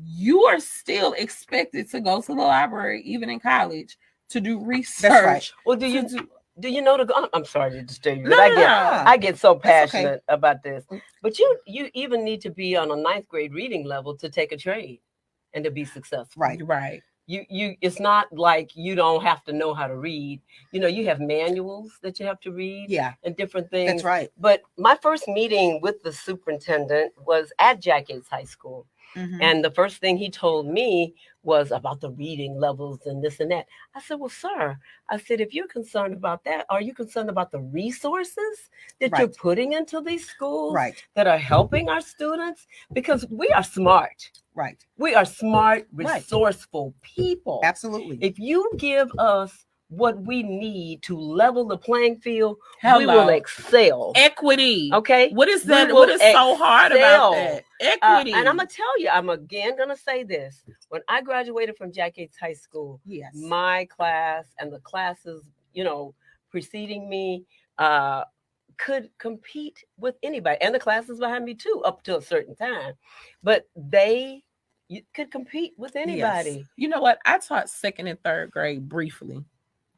You are still expected to go to the library, even in college, to do research. That's right. Well, do you know I'm sorry to disturb you, but No. I get so passionate okay. about this. But you even need to be on a 9th grade reading level to take a trade and to be successful. Right. You it's not like you don't have to know how to read. You know, you have manuals that you have to read. Yeah. And different things. That's right. But my first meeting with the superintendent was at Jack Yates High School. Mm-hmm. And the first thing he told me was about the reading levels and this and that. I said, well, sir, I said, if you're concerned about that, are you concerned about the resources that you're putting into these schools that are helping our students? Because we are smart. Right. We are smart, resourceful people. Absolutely. If you give us what we need to level the playing field, we will excel. Equity. Okay. What is that? What is so hard about that? Equity. And I'm going to tell you, I'm again going to say this. When I graduated from Jack Yates High School, my class and the classes, you know, preceding me, could compete with anybody. And the classes behind me too, up to a certain time. But you could compete with anybody. Yes. You know what? I taught 2nd and 3rd grade briefly.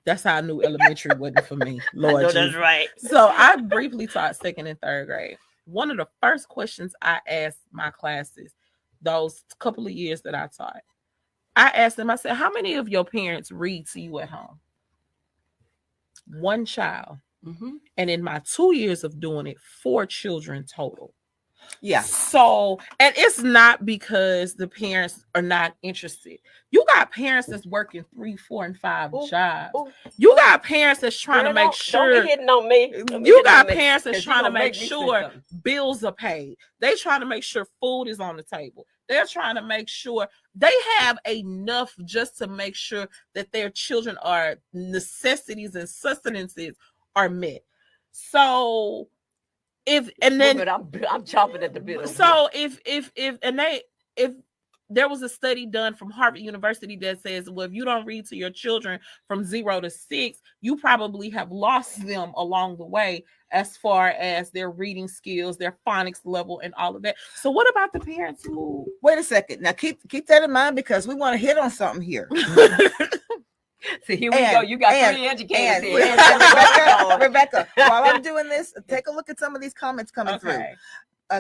That's how I knew elementary wasn't for me. Lord, I know that's right. So I briefly taught 2nd and 3rd grade. One of the first questions I asked my classes, those couple of years that I taught, I asked them, I said, how many of your parents read to you at home? One child. Mm-hmm. And in my 2 years of doing it, 4 children total. Yeah. So, and it's not because the parents are not interested. You got parents that's working 3, 4, and 5 jobs. You got parents that's trying to make sure. Don't be hitting on me. You got parents that's trying to make sure bills are paid. They trying to make sure food is on the table. They're trying to make sure they have enough just to make sure that their children are necessities and sustenances are met. So I'm chomping at the bit. So if there was a study done from Harvard University that says, well, if you don't read to your children from 0 to 6, you probably have lost them along the way as far as their reading skills, their phonics level, and all of that. So what about the parents who? Wait a second. Now keep that in mind because we want to hit on something here. See, here we go. You got 3 educators here. Rebecca, while I'm doing this, take a look at some of these comments coming through.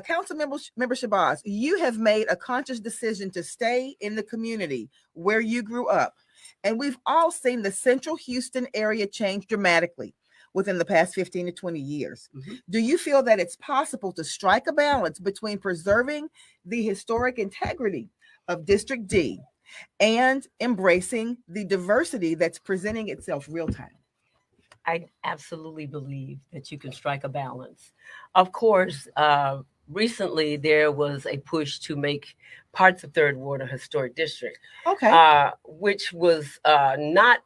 Council member Shabazz, you have made a conscious decision to stay in the community where you grew up. And we've all seen the central Houston area change dramatically within the past 15 to 20 years. Mm-hmm. Do you feel that it's possible to strike a balance between preserving the historic integrity of District D and embracing the diversity that's presenting itself real time? I absolutely believe that you can strike a balance. Of course, recently there was a push to make parts of Third Ward a historic district, which was not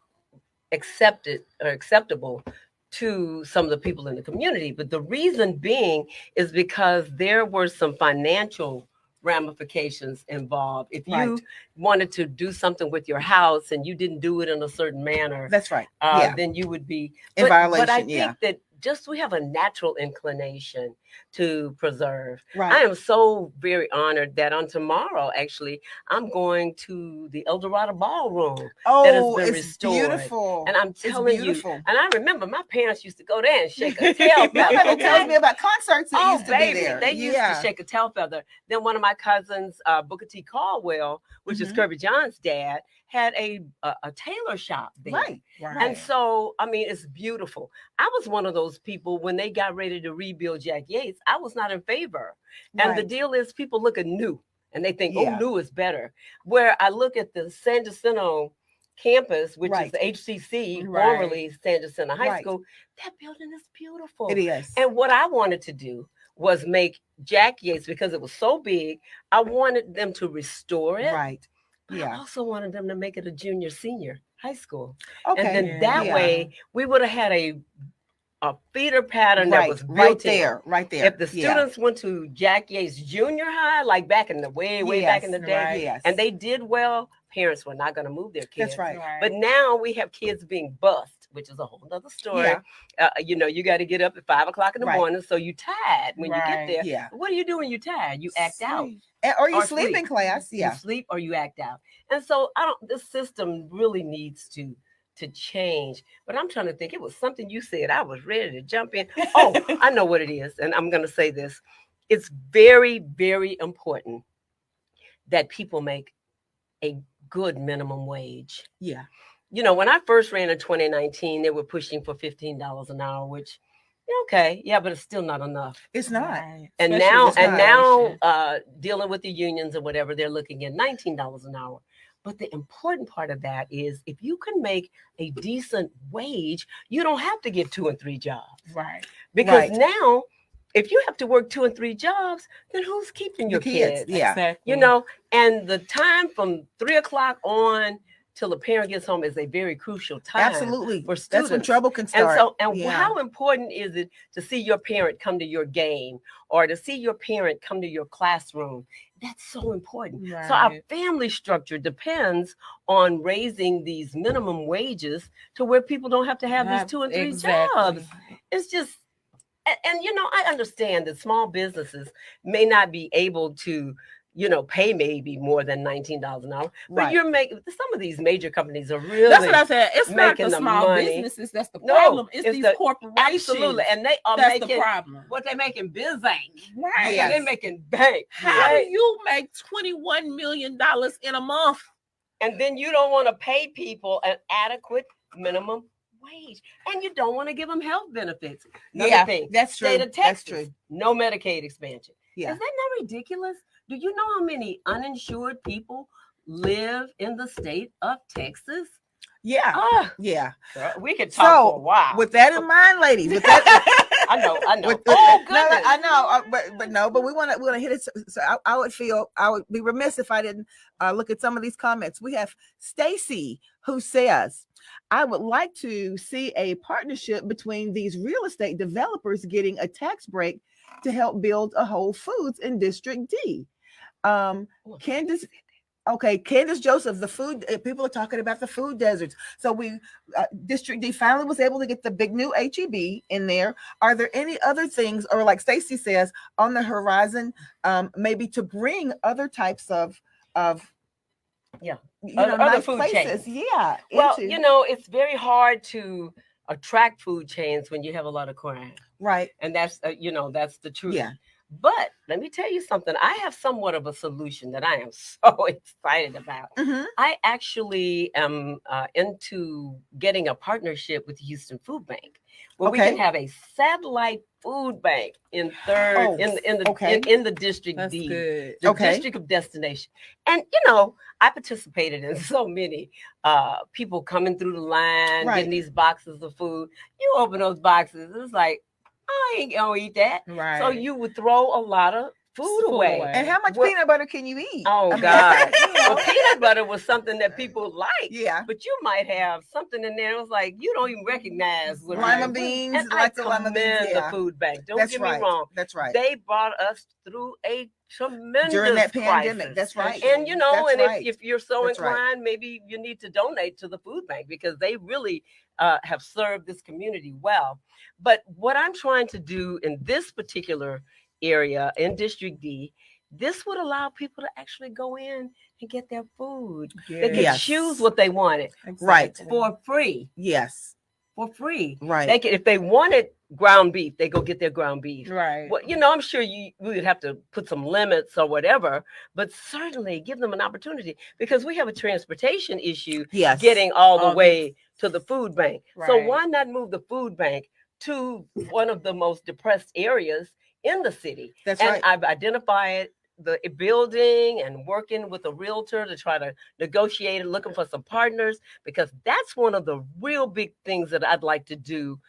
accepted or acceptable to some of the people in the community. But the reason being is because there were some financial ramifications involved. If you wanted to do something with your house and you didn't do it in a certain manner, that's right. Then you would be in violation. But I think that we have a natural inclination to preserve. Right. I am so very honored that on tomorrow, actually, I'm going to the El Dorado Ballroom that has been it's restored. beautiful. And I'm telling you, beautiful. and I remember my parents used to go there and shake a tail My feather. baby tells me about concerts that Oh, used to baby, be there. they used to shake a tail feather. Then one of my cousins, Booker T. Caldwell, which is Kirby John's dad, had a tailor shop there. Right. And so, I mean, it's beautiful. I was one of those people when they got ready to rebuild Jack Yates, I was not in favor. And the deal is people look at new and they think, oh, new is better. Where I look at the San Jacinto campus, which is the HCC, formerly San Jacinto High School, that building is beautiful. It is. And what I wanted to do was make Jack Yates, because it was so big, I wanted them to restore it. Right. But I also wanted them to make it a junior senior high school. Okay. And then that way we would have had a feeder pattern that was built there. Right there. If the students went to Jack Yates Junior High, like back in the way back in the day, and they did well, parents were not going to move their kids. That's right. But now we have kids being bused, which is a whole other story. You know, you got to get up at 5 o'clock in the morning, so you tired when you get there. Yeah. What do you do when you're tired? You act out. Or you sleep in class. Yeah. You sleep or you act out. And so this system really needs to change. But I'm trying to think, it was something you said. I was ready to jump in. Oh, I know what it is. And I'm going to say this. It's very, very important that people make a good minimum wage. Yeah. You know, when I first ran in 2019, they were pushing for $15 an hour, which, okay, yeah, but it's still not enough. It's not. And now dealing with the unions or whatever, they're looking at $19 an hour. But the important part of that is if you can make a decent wage, you don't have to get 2 and 3 jobs. Right. Because now, if you have to work 2 and 3 jobs, then who's keeping your kids? Yeah. Exactly. You know, and the time from 3 o'clock on till the parent gets home is a very crucial time. Absolutely. For students. That's when trouble can start. And how important is it to see your parent come to your game or to see your parent come to your classroom? That's so important. Right. So our family structure depends on raising these minimum wages to where people don't have to have these 2 and 3 jobs. It's just, and you know, I understand that small businesses may not be able to, you know, pay maybe more than $19 an hour, but you're making, some of these major companies are really, that's what I said. It's not the small money. Businesses that's the problem. It's these corporations. Absolutely, and they are that's making the problem. What they making biz bank. Right. Yeah, they're making bank. How do you make $21 million in a month? And then you don't want to pay people an adequate minimum wage, and you don't want to give them health benefits. Another thing, that's true. State of Texas, That's true. no Medicaid expansion. Yeah. Is that not ridiculous? Do you know how many uninsured people live in the state of Texas? Yeah. Yeah. We could talk for a while. With that in mind, ladies, with that, I know. Oh, goodness. I know, but we want to hit it. So I would be remiss if I didn't look at some of these comments. We have Stacy who says, I would like to see a partnership between these real estate developers getting a tax break to help build a Whole Foods in District D. Candace Joseph, the food people are talking about the food deserts. So District D finally was able to get the big new HEB in there. Are there any other things, or like Stacy says, on the horizon, maybe to bring other types of other nice food places? chains. Yeah. Well, you know, it's very hard to attract food chains when you have a lot of crime. Right. And that's that's the truth. Yeah. But let me tell you something. I have somewhat of a solution that I am so excited about. Mm-hmm. I actually am into getting a partnership with Houston Food Bank, where we can have a satellite food bank in the District That's D, good. the District of Destination. And you know, I participated in so many people coming through the line, getting these boxes of food. You open those boxes, it's like, I ain't gonna eat that. Right. So you would throw a lot of food away. And how much peanut butter can you eat? Oh, I mean, God. you know. Well, peanut butter was something that people like. Yeah. But you might have something in there. It was like, you don't even recognize what Lima it is. beans, And I like the lima beans. commend the Yeah. food bank. Don't That's get right. me wrong. That's right. They brought us through a tremendous During that crisis. pandemic. That's right. And, you know, That's and right. if you're so That's right. inclined, maybe you need to donate to the food bank because they really have served this community well. But what I'm trying to do in this particular area in District D, this would allow people to actually go in and get their food. They could Yes. choose what they wanted Right. for free. Yes. For free. Right. They could, if they wanted ground beef, they go get their ground beef. Right. Well, you know, I'm sure we would have to put some limits or whatever, but certainly give them an opportunity because we have a transportation issue Yes. getting all the way to the food bank. So Right. why not move the food bank to one of the most depressed areas in the city? That's and right. I've identified the building and working with a realtor to try to negotiate and looking for some partners because that's one of the real big things that I'd like to do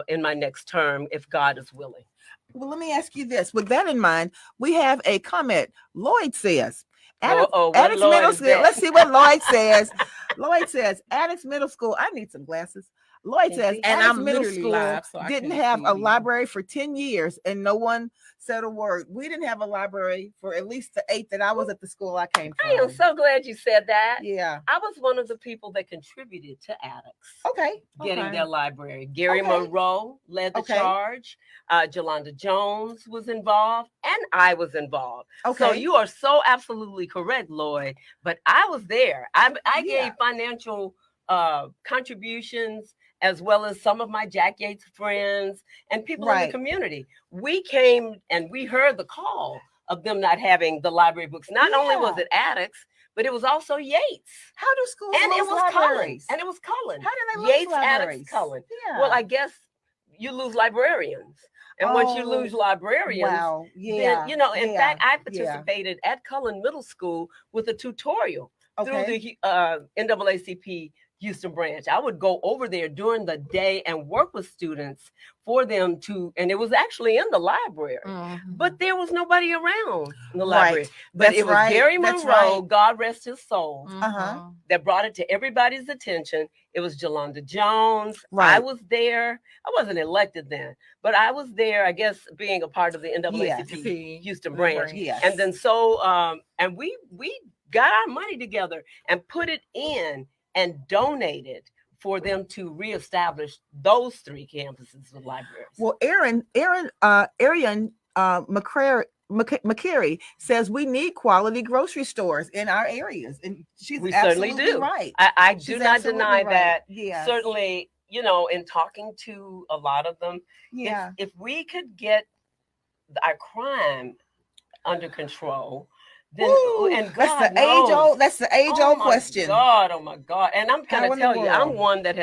in my next term if God is willing. Well, let me ask you this. With that in mind, we have a comment. Lloyd says, Addicts Middle School. Let's see what Lloyd says. Lloyd says, Addicts Middle School. I need some glasses. Lloyd says, and Addicts I'm Middle literally School live, so I didn't can't have see a you. library for 10 years and no one said a word. We didn't have a library for at least the 8 that I was at the school I came from. I am so glad you said that. Yeah. I was one of the people that contributed to Addicts. Okay. Getting their library. Gary Okay. Monroe led the charge. Jolanda Jones was involved, and I was involved. Okay. So you are so absolutely correct, Lloyd. But I was there. I gave financial contributions as well as some of my Jack Yates friends and people in the community. We came and we heard the call of them not having the library books. Not only was it Addicts, but it was also Yates. How do schools and lose it was libraries? Cullen. And it was Cullen. How do they lose Yates, libraries? Addicts, Cullen. Yeah. Well, I guess you lose librarians. And once you lose librarians, then, you know, in fact, I participated at Cullen Middle School with a tutorial through the NAACP Houston branch. I would go over there during the day and work with students for them to, and it was actually in the library, but there was nobody around in the library. But it was Gary Monroe, God rest his soul, that brought it to everybody's attention. It was Jolanda Jones. I was there. I wasn't elected then, but I was there, I guess, being a part of the NAACP Houston branch. And then and we got our money together and put it in and donated for them to reestablish those 3 campuses with libraries. Well, Arian McCary says we need quality grocery stores in our areas, and we certainly do. Right. I do not deny that. Yeah. Certainly, you know, in talking to a lot of them, if we could get our crime under control. Then, and God that's the age-old question. Oh my God. And I'm going to tell you, I'm one that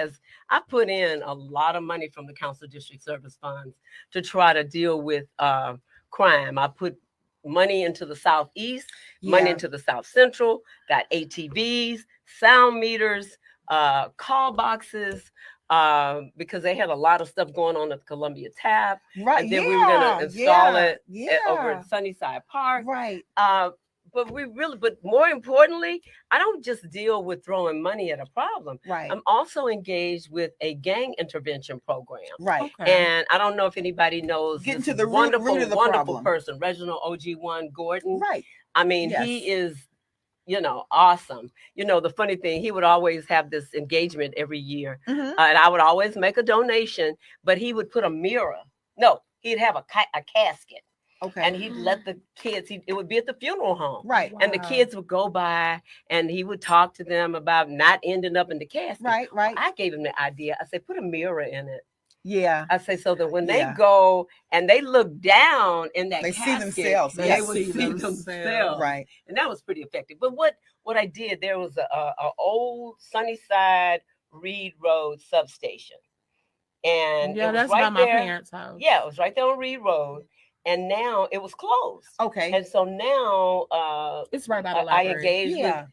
I put in a lot of money from the Council District Service Funds to try to deal with crime. I put money into the Southeast, money into the South Central, got ATVs, sound meters, call boxes, because they had a lot of stuff going on at the Columbia Tap. Right. And then we were going to install it over at Sunnyside Park. Right. But more importantly, I don't just deal with throwing money at a problem. Right. I'm also engaged with a gang intervention program. Right. Okay. And I don't know if anybody knows Getting this to the wonderful, root of the wonderful problem. person, Reginald OG1 Gordon. Right. I mean, he is, you know, awesome. You know, the funny thing, he would always have this engagement every year. And I would always make a donation, but he would put a mirror. No, he'd have a casket. Okay. And he'd let the kids, it would be at the funeral home. Right. And the kids would go by and he would talk to them about not ending up in the casket. Right. I gave him the idea. I said, put a mirror in it. Yeah. I say, so that when they go and they look down in that they casket, see themselves. They would see themselves. Right. And that was pretty effective. But what I did, there was a old Sunnyside Reed Road substation. And it was that's right by my there. parents' house. Yeah, it was right there on Reed Road. And now it was closed. Okay. And so now it's right by the library. I engaged with,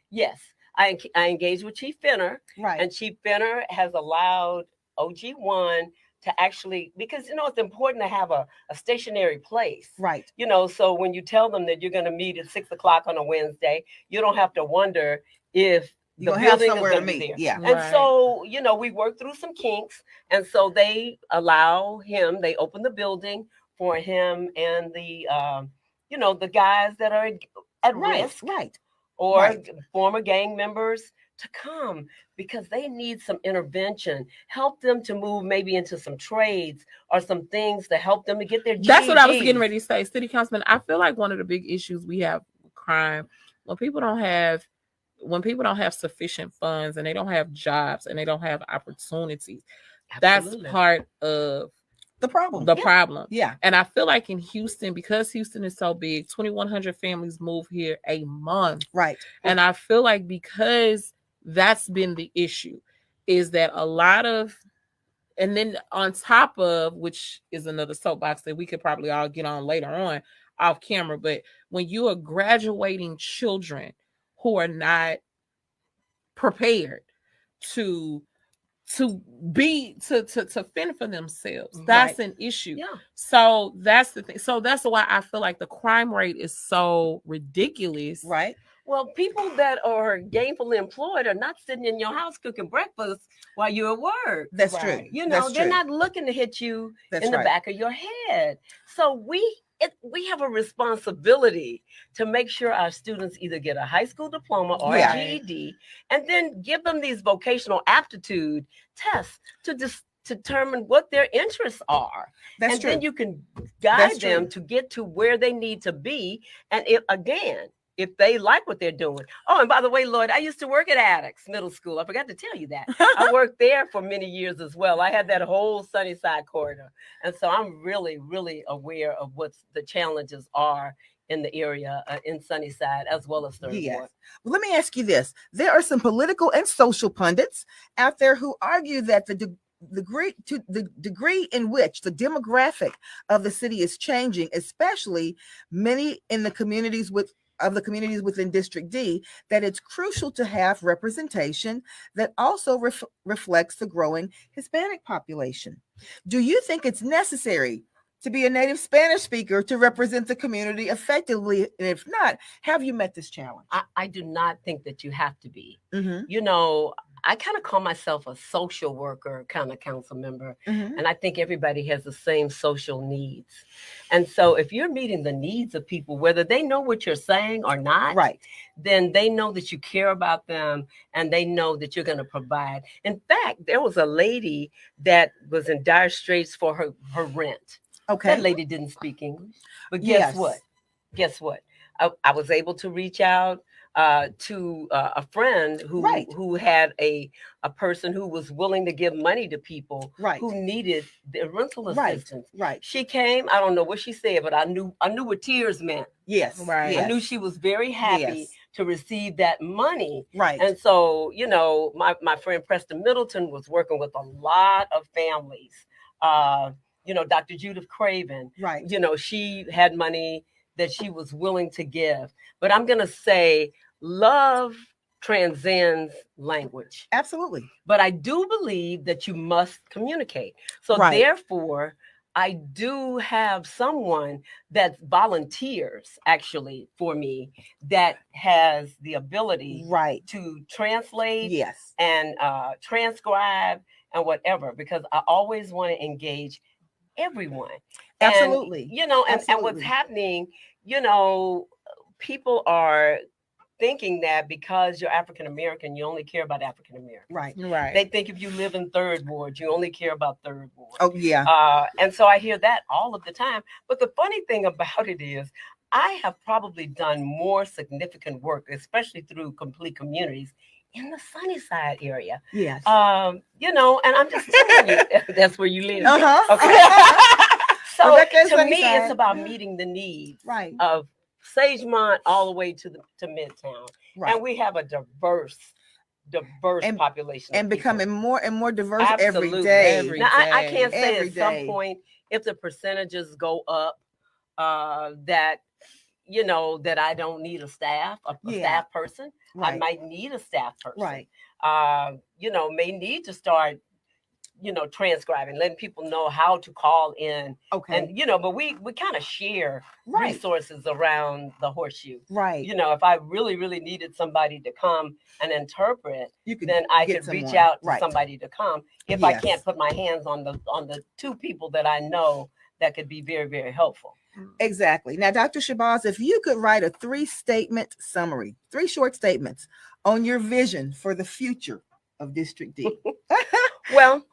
I engaged with Chief Fenner. Right. And Chief Fenner has allowed OG1 to actually, because it's important to have a stationary place. Right. So when you tell them that you're going to meet at 6 o'clock on a Wednesday, you don't have to wonder if the You're gonna have building is somewhere going to to be meet. there. Yeah. And Right. so, we worked through some kinks. And so they open the building for him and the guys that are at risk Right. or Right. former gang members to come, because they need some intervention. Help them to move maybe into some trades or some things to help them to get their GEDs. That's what I was getting ready to say. City Councilman, I feel like one of the big issues we have with crime, when people don't have sufficient funds and they don't have jobs and they don't have opportunities, Absolutely. that's part of The problem. the problem. Yeah. And I feel like in Houston, because Houston is so big, 2,100 families move here a month. Right. And I feel like because that's been the issue, is that a lot of, and then on top of, which is another soapbox that we could probably all get on later on off camera, but when you are graduating children who are not prepared to fend for themselves, that's an issue. Yeah. So that's the thing. So that's why I feel like the crime rate is so ridiculous. Right. Well, people that are gainfully employed are not sitting in your house cooking breakfast while you're at work. That's Right. true. They're true. not looking to hit you That's in the right. back of your head. So we have a responsibility to make sure our students either get a high school diploma or Yeah. a GED, and then give them these vocational aptitude tests to determine what their interests are. That's and true. then you can guide That's them true. to get to where they need to be. And if they like what they're doing. Oh, and by the way, Lloyd, I used to work at Addicts Middle School. I forgot to tell you that. I worked there for many years as well. I had that whole Sunnyside corridor. And so I'm really, really aware of what the challenges are in the area in Sunnyside as well as Third Yes. Ward. Well, let me ask you this. There are some political and social pundits out there who argue that the degree in which the demographic of the city is changing, especially many in the communities within District D, that it's crucial to have representation that also reflects the growing Hispanic population. Do you think it's necessary to be a native Spanish speaker to represent the community effectively? And if not, have you met this challenge? I do not think that you have to be. Mm-hmm. I kind of call myself a social worker kind of council member. Mm-hmm. And I think everybody has the same social needs. And so if you're meeting the needs of people, whether they know what you're saying or not, Right. then they know that you care about them and they know that you're going to provide. In fact, there was a lady that was in dire straits for her rent. Okay. That lady didn't speak English. But guess what? I was able to reach out to a friend who had a person who was willing to give money to people who needed the rental assistance. Right. She came. I don't know what she said, but I knew what tears meant. Yes. Right. Yes. I knew she was very happy to receive that money. Right. And so, my friend Preston Middleton was working with a lot of families. Dr. Judith Craven. Right. She had money that she was willing to give. But I'm going to say love transcends language. Absolutely. But I do believe that you must communicate. So therefore, I do have someone that volunteers actually for me that has the ability to translate and transcribe and whatever, because I always want to engage everyone. Absolutely. And what's happening, people are thinking that because you're African American, you only care about African American. Right. They think if you live in Third Ward, you only care about Third Ward. Oh, yeah. And so I hear that all of the time. But the funny thing about it is, I have probably done more significant work, especially through complete communities, in the Sunnyside area. Yes. And I'm just telling you, that's where you live. Uh-huh. Okay. So Rebecca, to me, it's about meeting the needs of Sagemont all the way to Midtown. Right. And we have a diverse population. And becoming more and more diverse Absolutely. every day. Every I can't say Every at some day. point, if the percentages go up, that I don't need a staff person. Right. I might need a staff person. Right. May need to start transcribing, letting people know how to call in. Okay. And, but we kind of share resources around the horseshoe. Right. If I really, really needed somebody to come and interpret, then I could reach someone. out to somebody to come. If I Yes. can't put my hands on the two people that I know that could be very, very helpful. Exactly. Now, Dr. Shabazz, if you could write a 3-statement summary, 3 short statements on your vision for the future of District D. Well,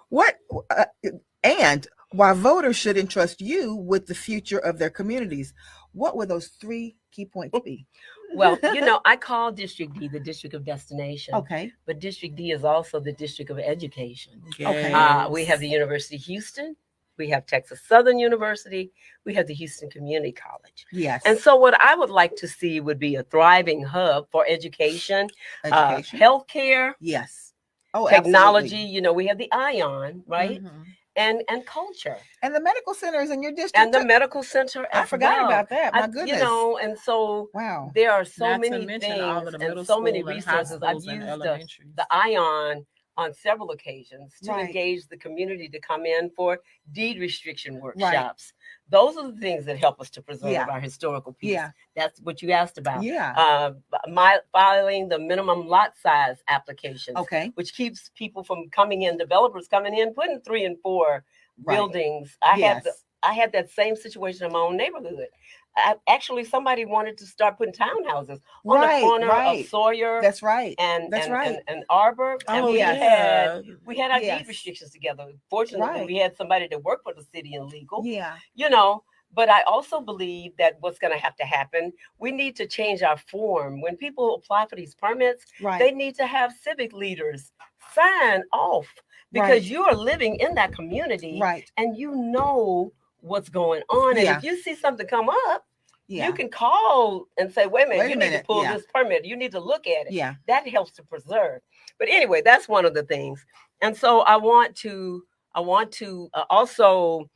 and why voters should entrust you with the future of their communities, what would those 3 key points be? Well, I call District D the district of destination. Okay. But District D is also the district of education. Yes. We have the University of Houston. We have Texas Southern University. We have the Houston Community College. Yes. And so what I would like to see would be a thriving hub for education. Healthcare. Yes. Oh, technology. absolutely. We have the ION, right? Mm-hmm. And culture. And the medical centers in your district. And the medical center. I forgot about that. My goodness. And so wow. There are so Not many things and so many resources. I've used the ION on several occasions to engage the community to come in for deed restriction workshops. Those are the things that help us to preserve our historical piece. Yeah. That's what you asked about. Yeah. Filing the minimum lot size applications, which keeps people from coming in, developers coming in, putting 3 and 4 buildings. I had that same situation in my own neighborhood. Actually, somebody wanted to start putting townhouses on the corner of Sawyer. That's right. And Arbor. And we had our deed restrictions together. Fortunately, we had somebody that worked for the city in legal. Yeah. But I also believe that what's going to have to happen, we need to change our form. When people apply for these permits, they need to have civic leaders sign off because you are living in that community and you know what's going on. And if you see something come up, you can call and say, wait a minute, you need to pull this permit. You need to look at it. Yeah. That helps to preserve. But anyway, that's one of the things. And so I want to also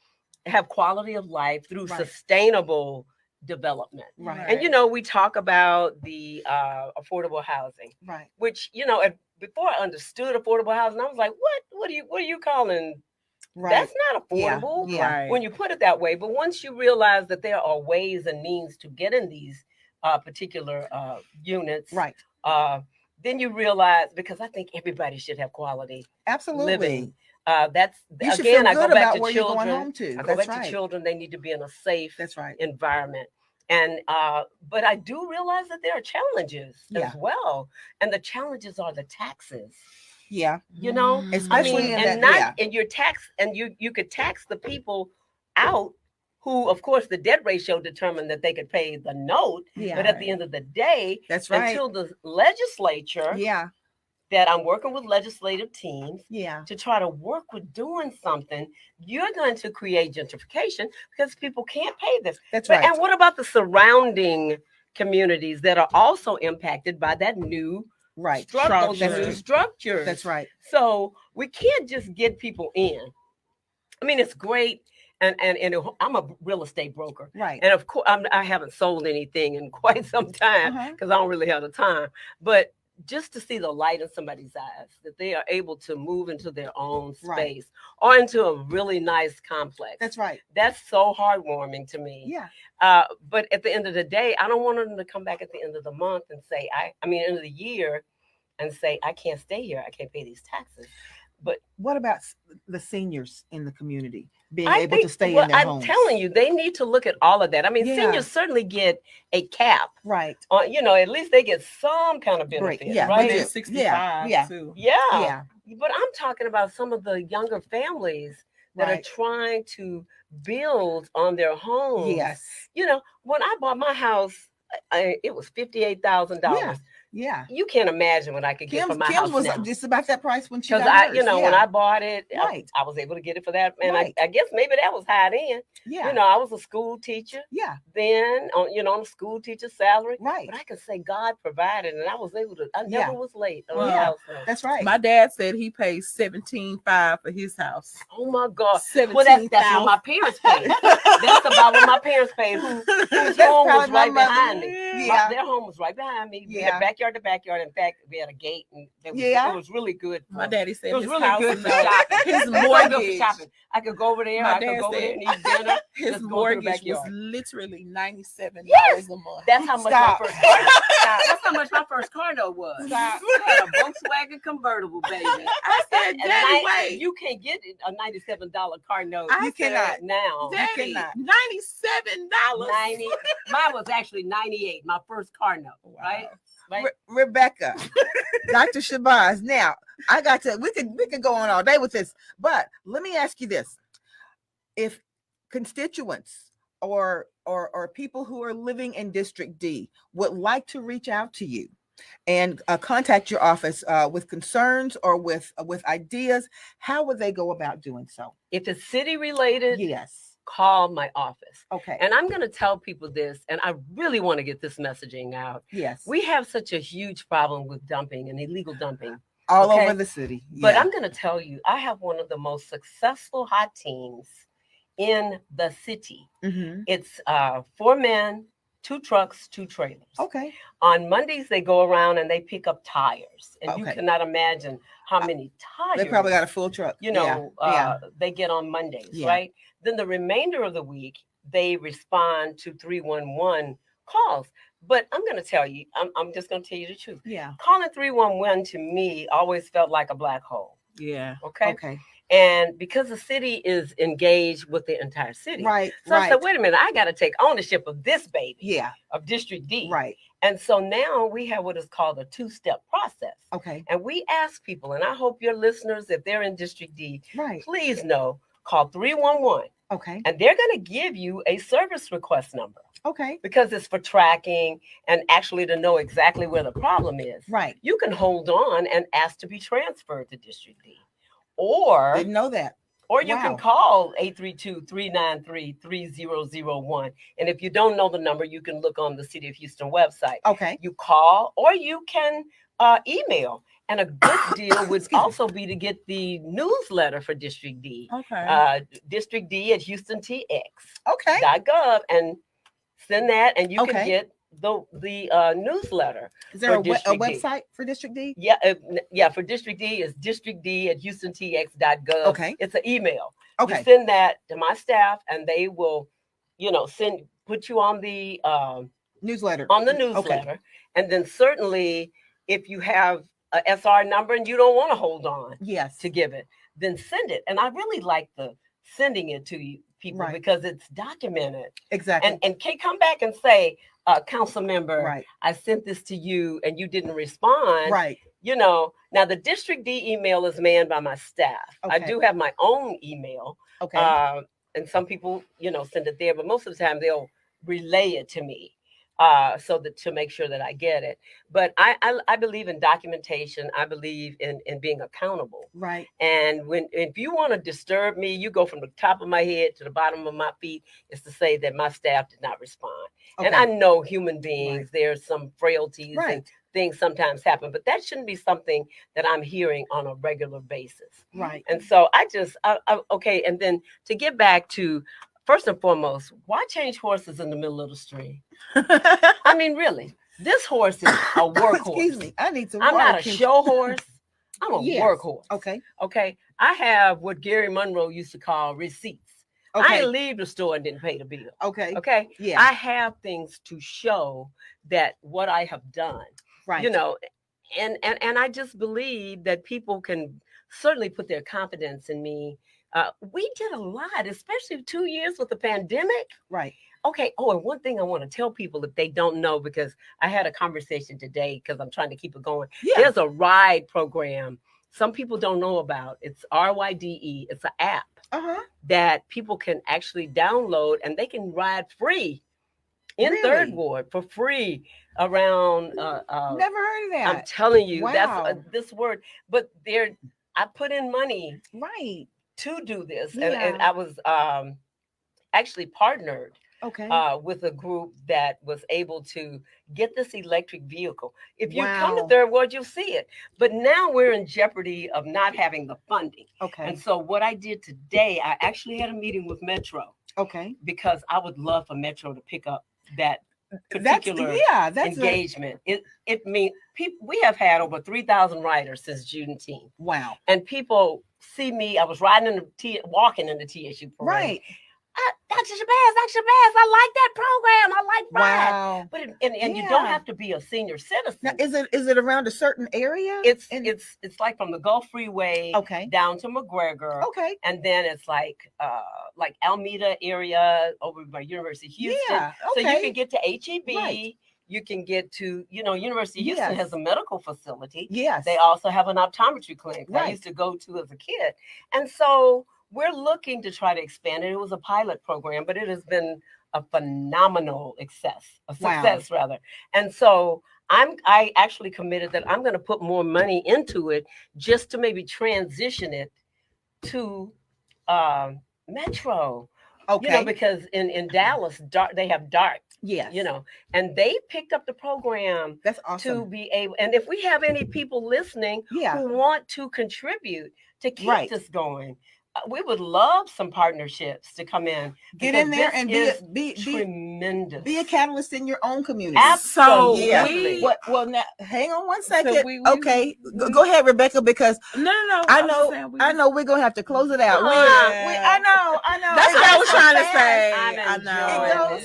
have quality of life through sustainable development. Right. And, we talk about the affordable housing, which, before I understood affordable housing, I was like, what are you calling? That's not affordable when you put it that way. But once you realize that there are ways and means to get in these particular units, then you realize, because I think everybody should have quality living. That's again, I go back to children. I go back to children. They need to be in a safe environment. And but I do realize that there are challenges as well, and the challenges are the taxes. Yeah. Especially and your tax, and you could tax the people out who, of course, the debt ratio determined that they could pay the note. Yeah. But at the end of the day, until the legislature, that I'm working with legislative teams to try to work with doing something, you're going to create gentrification because people can't pay this. That's right. And what about the surrounding communities that are also impacted by that new structure? That's right. So we can't just get people in. I mean, it's great. And I'm a real estate broker. Right. And of course, I haven't sold anything in quite some time because I don't really have the time. But just to see the light in somebody's eyes, that they are able to move into their own space or into a really nice complex. That's right. That's so heartwarming to me. Yeah. But at the end of the day, I don't want them to come back at the end of the month and say, end of the year and say, I can't stay here. I can't pay these taxes. But what about the seniors in the community being able to stay in their homes? I'm telling you, they need to look at all of that. I mean, seniors certainly get a cap, right? At least they get some kind of benefit, right? They're 65 too. Yeah. But I'm talking about some of the younger families that are trying to build on their homes. Yes. When I bought my house, it was $58,000. Yeah. You can't imagine what I could get for my house was now. just about that price when she got hers. When I bought it, I was able to get it for that. And I guess maybe that was high then. Yeah. I was a school teacher. Yeah. Then, on a school teacher salary. Right. But I can say God provided, and I was able to, I never was late on the house. That's right. My dad said he paid $17,500 for his house. Oh my God. Well, that's what my parents paid. That's about what my parents paid. Whose home was right behind me. Yeah. Their home was right behind me. Yeah. Back backyard to backyard. In fact, we had a gate, and it was really good. My daddy said it was his really house good for note, shopping. his It was good mortgage. for shopping. I could go over there. My I could dad go over there said and eat dinner. His Just go to the mortgage was backyard. literally $97 Yes. a month. That's how much Stop. my first car. That's how much my first car note was. Stop. I had a Volkswagen convertible, baby. I said, And Daddy, wait. you can't get a $97 car note. I You cannot. now. Daddy, cannot. $97. 90. Mine was actually 98. My first car note, Wow. right? Right. Rebecca, Dr. Shabazz. Now, we could go on all day with this, but let me ask you this. If constituents or people who are living in District D would like to reach out to you and contact your office with concerns or with ideas, how would they go about doing so? If it's city related, Yes. call my office. Okay. And I'm going to tell people this, and I really want to get this messaging out. Yes. We have such a huge problem with dumping and illegal dumping. All okay? over the city. But Yeah. I'm going to tell you, I have one of the most successful hot teams in the city. Mhm. It's 4 men, 2 trucks, 2 trailers. Okay. On Mondays, they go around and they pick up tires. And you Okay. cannot imagine how many tires They probably got a full truck. you know, they get on Mondays, Yeah. right? Then the remainder of the week, they respond to 311 calls. But I'm going to tell you, I'm just going to tell you the truth. Yeah. Calling 311 to me always felt like a black hole. Yeah. Okay. Okay. And because the city is engaged with the entire city. Right. So I said, wait a minute, I got to take ownership of this baby. Yeah. Of District D. Right. And so now we have what is called a 2-step process. Okay. And we ask people, and I hope your listeners, if they're in District D, Right. please know, call 311 Okay. and they're going to give you a service request number Okay. because it's for tracking and actually to know exactly where the problem is. Right. You can hold on and ask to be transferred to District D. Or Didn't know that. you Wow. can call 832-393-3001. And if you don't know the number, you can look on the City of Houston website. Okay. You call or you can email. And a good deal would also be to get the newsletter for District D. Okay. District D at HoustonTX.gov Okay. and send that, and you Okay. can get the newsletter. Is there for a District D. website for District D? Yeah, for District D is districtd at HoustonTX.gov. Okay. It's an email. Okay. You send that to my staff, and they will, put you on the Newsletter. newsletter. And then certainly, if you have a SR number and you don't want to hold on Yes. to give it, then send it. And I really like the sending it to you people Right. because it's documented. Exactly. And can't come back and say, council member, Right. I sent this to you and you didn't respond. Right. Now the District D email is manned by my staff. I Okay. do have my own email. Okay. And some people, send it there, but most of the time they'll relay it to me. So that to make sure that I get it. But I believe in documentation. I believe in being accountable. Right. And if you want to disturb me, you go from the top of my head to the bottom of my feet, is to say that my staff did not respond. And I know human beings, there's some frailties and things sometimes happen, but that shouldn't be something that I'm hearing on a regular basis. Right. And so okay. And then to get back to, first and foremost, why change horses in the middle of the stream? I mean, really, this horse is a workhorse. Excuse me. I need some I'm water. not a show horse. I'm a workhorse. Okay. Okay. I have what Gary Monroe used to call receipts. I Okay. didn't leave the store and didn't pay the bill. Okay. Okay. Yeah. I have things to show that what I have done. Right. And I just believe that people can certainly put their confidence in me. We did a lot, especially 2 years with the pandemic. Right. Okay. Oh, and one thing I want to tell people if they don't know, because I had a conversation today because I'm trying to keep it going. Yeah. There's a ride program some people don't know about. It's RYDE. It's an app that people can actually download and they can ride free in Third Ward for free around. Never heard of that. I'm telling you, Wow. that's this word. But I put in money Right. to do this, Yeah. and I was actually partnered Okay. with a group that was able to get this electric vehicle. If you come to Wow. Third Ward, you'll see it. But now we're in jeopardy of not having the funding. Okay. And so what I did today, I actually had a meeting with Metro Okay. because I would love for Metro to pick up that particular that's engagement. It means people. We have had over 3,000 writers since Juneteenth, wow. and people see me. I was walking in the TSU parade. Right. Dr. Shabazz, I like that program. I like that. Wow. But and you don't have to be a senior citizen. Now, is it around a certain area? It's like from the Gulf Freeway down to McGregor. Okay. And then it's like Alameda area over by University of Houston. Yeah. Okay. So you can get to HEB. Right. You can get to, University of Houston has a medical facility. Yes. They also have an optometry clinic that I used to go to as a kid. And so we're looking to try to expand it. It was a pilot program, but it has been a phenomenal success. And so I actually committed that I'm going to put more money into it just to maybe transition it to Metro. Okay. Because in Dallas, they have DART. Yes. And they picked up the program. That's awesome. To be able, and if we have any people listening who want to contribute to keep this going, we would love some partnerships to come in. Get in there and be tremendous. Be a catalyst in your own community. Absolutely. Well, now hang on one second. So go ahead, Rebecca, because no. I know we're gonna have to close it out. I know. That's what I was trying to say. I know.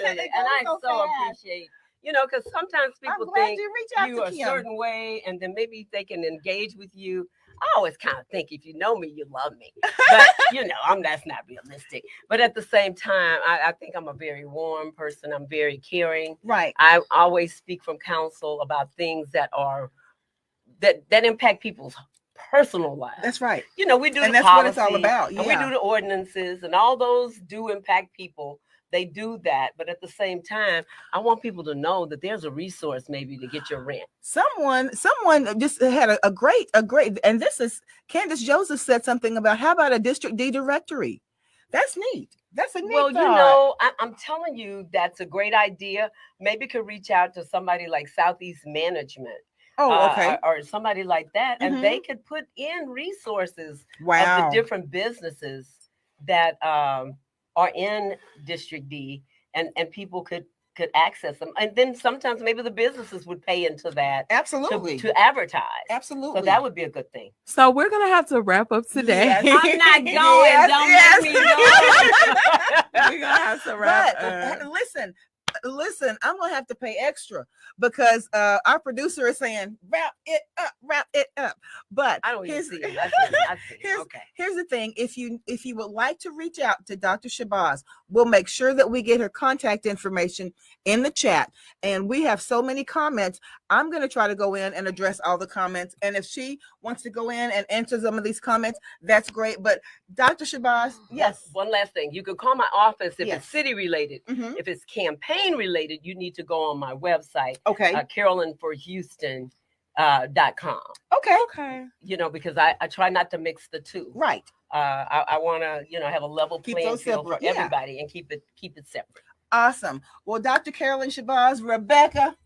And I so appreciate. Because sometimes people think you are a certain way, and then maybe they can engage with you. I always kind of think if you know me, you love me. But, that's not realistic. But at the same time, I think I'm a very warm person. I'm very caring. Right. I always speak from counsel about things that impact people's personal lives. That's right. We do the and that's policy, what it's all about. Yeah. And we do the ordinances, and all those do impact people. They do that, but at the same time, I want people to know that there's a resource maybe to get your rent. Someone just had a great, and this is Candace Joseph said something about how about a District D directory? That's neat. That's a neat thought. I'm telling you, that's a great idea. Maybe could reach out to somebody like Southeast Management. Oh, okay. Or somebody like that, and they could put in resources of the different businesses that are in District D, and people could access them. And then sometimes maybe the businesses would pay into that. Absolutely. To advertise. Absolutely. So that would be a good thing. So we're going to have to wrap up today. Yes. I'm not going. Don't make me go. We're going to have to wrap up. Listen, I'm going to have to pay extra because our producer is saying, wrap it up. But I don't even see it. I see it. Okay. Here's the thing. If you would like to reach out to Dr. Shabazz, we'll make sure that we get her contact information in the chat. And we have so many comments. I'm going to try to go in and address all the comments. And if she wants to go in and answer some of these comments, that's great. But Dr. Shabazz, yes. One last thing. You can call my office if it's city related. Mm-hmm. If it's campaign related, you need to go on my website. Okay. CarolynForHouston.com. Okay. Because I try not to mix the two. Right. I want to, have a level playing field for everybody and keep it separate. Awesome. Well, Dr. Carolyn Shabazz, Rebecca,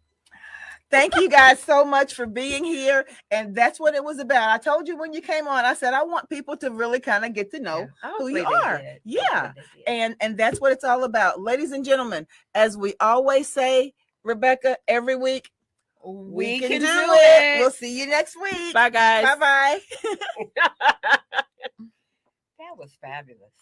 thank you guys so much for being here. And that's what it was about. I told you when you came on, I said, I want people to really kind of get to know who you are. Yeah. And that's what it's all about. Ladies and gentlemen, as we always say, Rebecca, every week, we can do it. We'll see you next week. Bye, guys. Bye-bye. That was fabulous.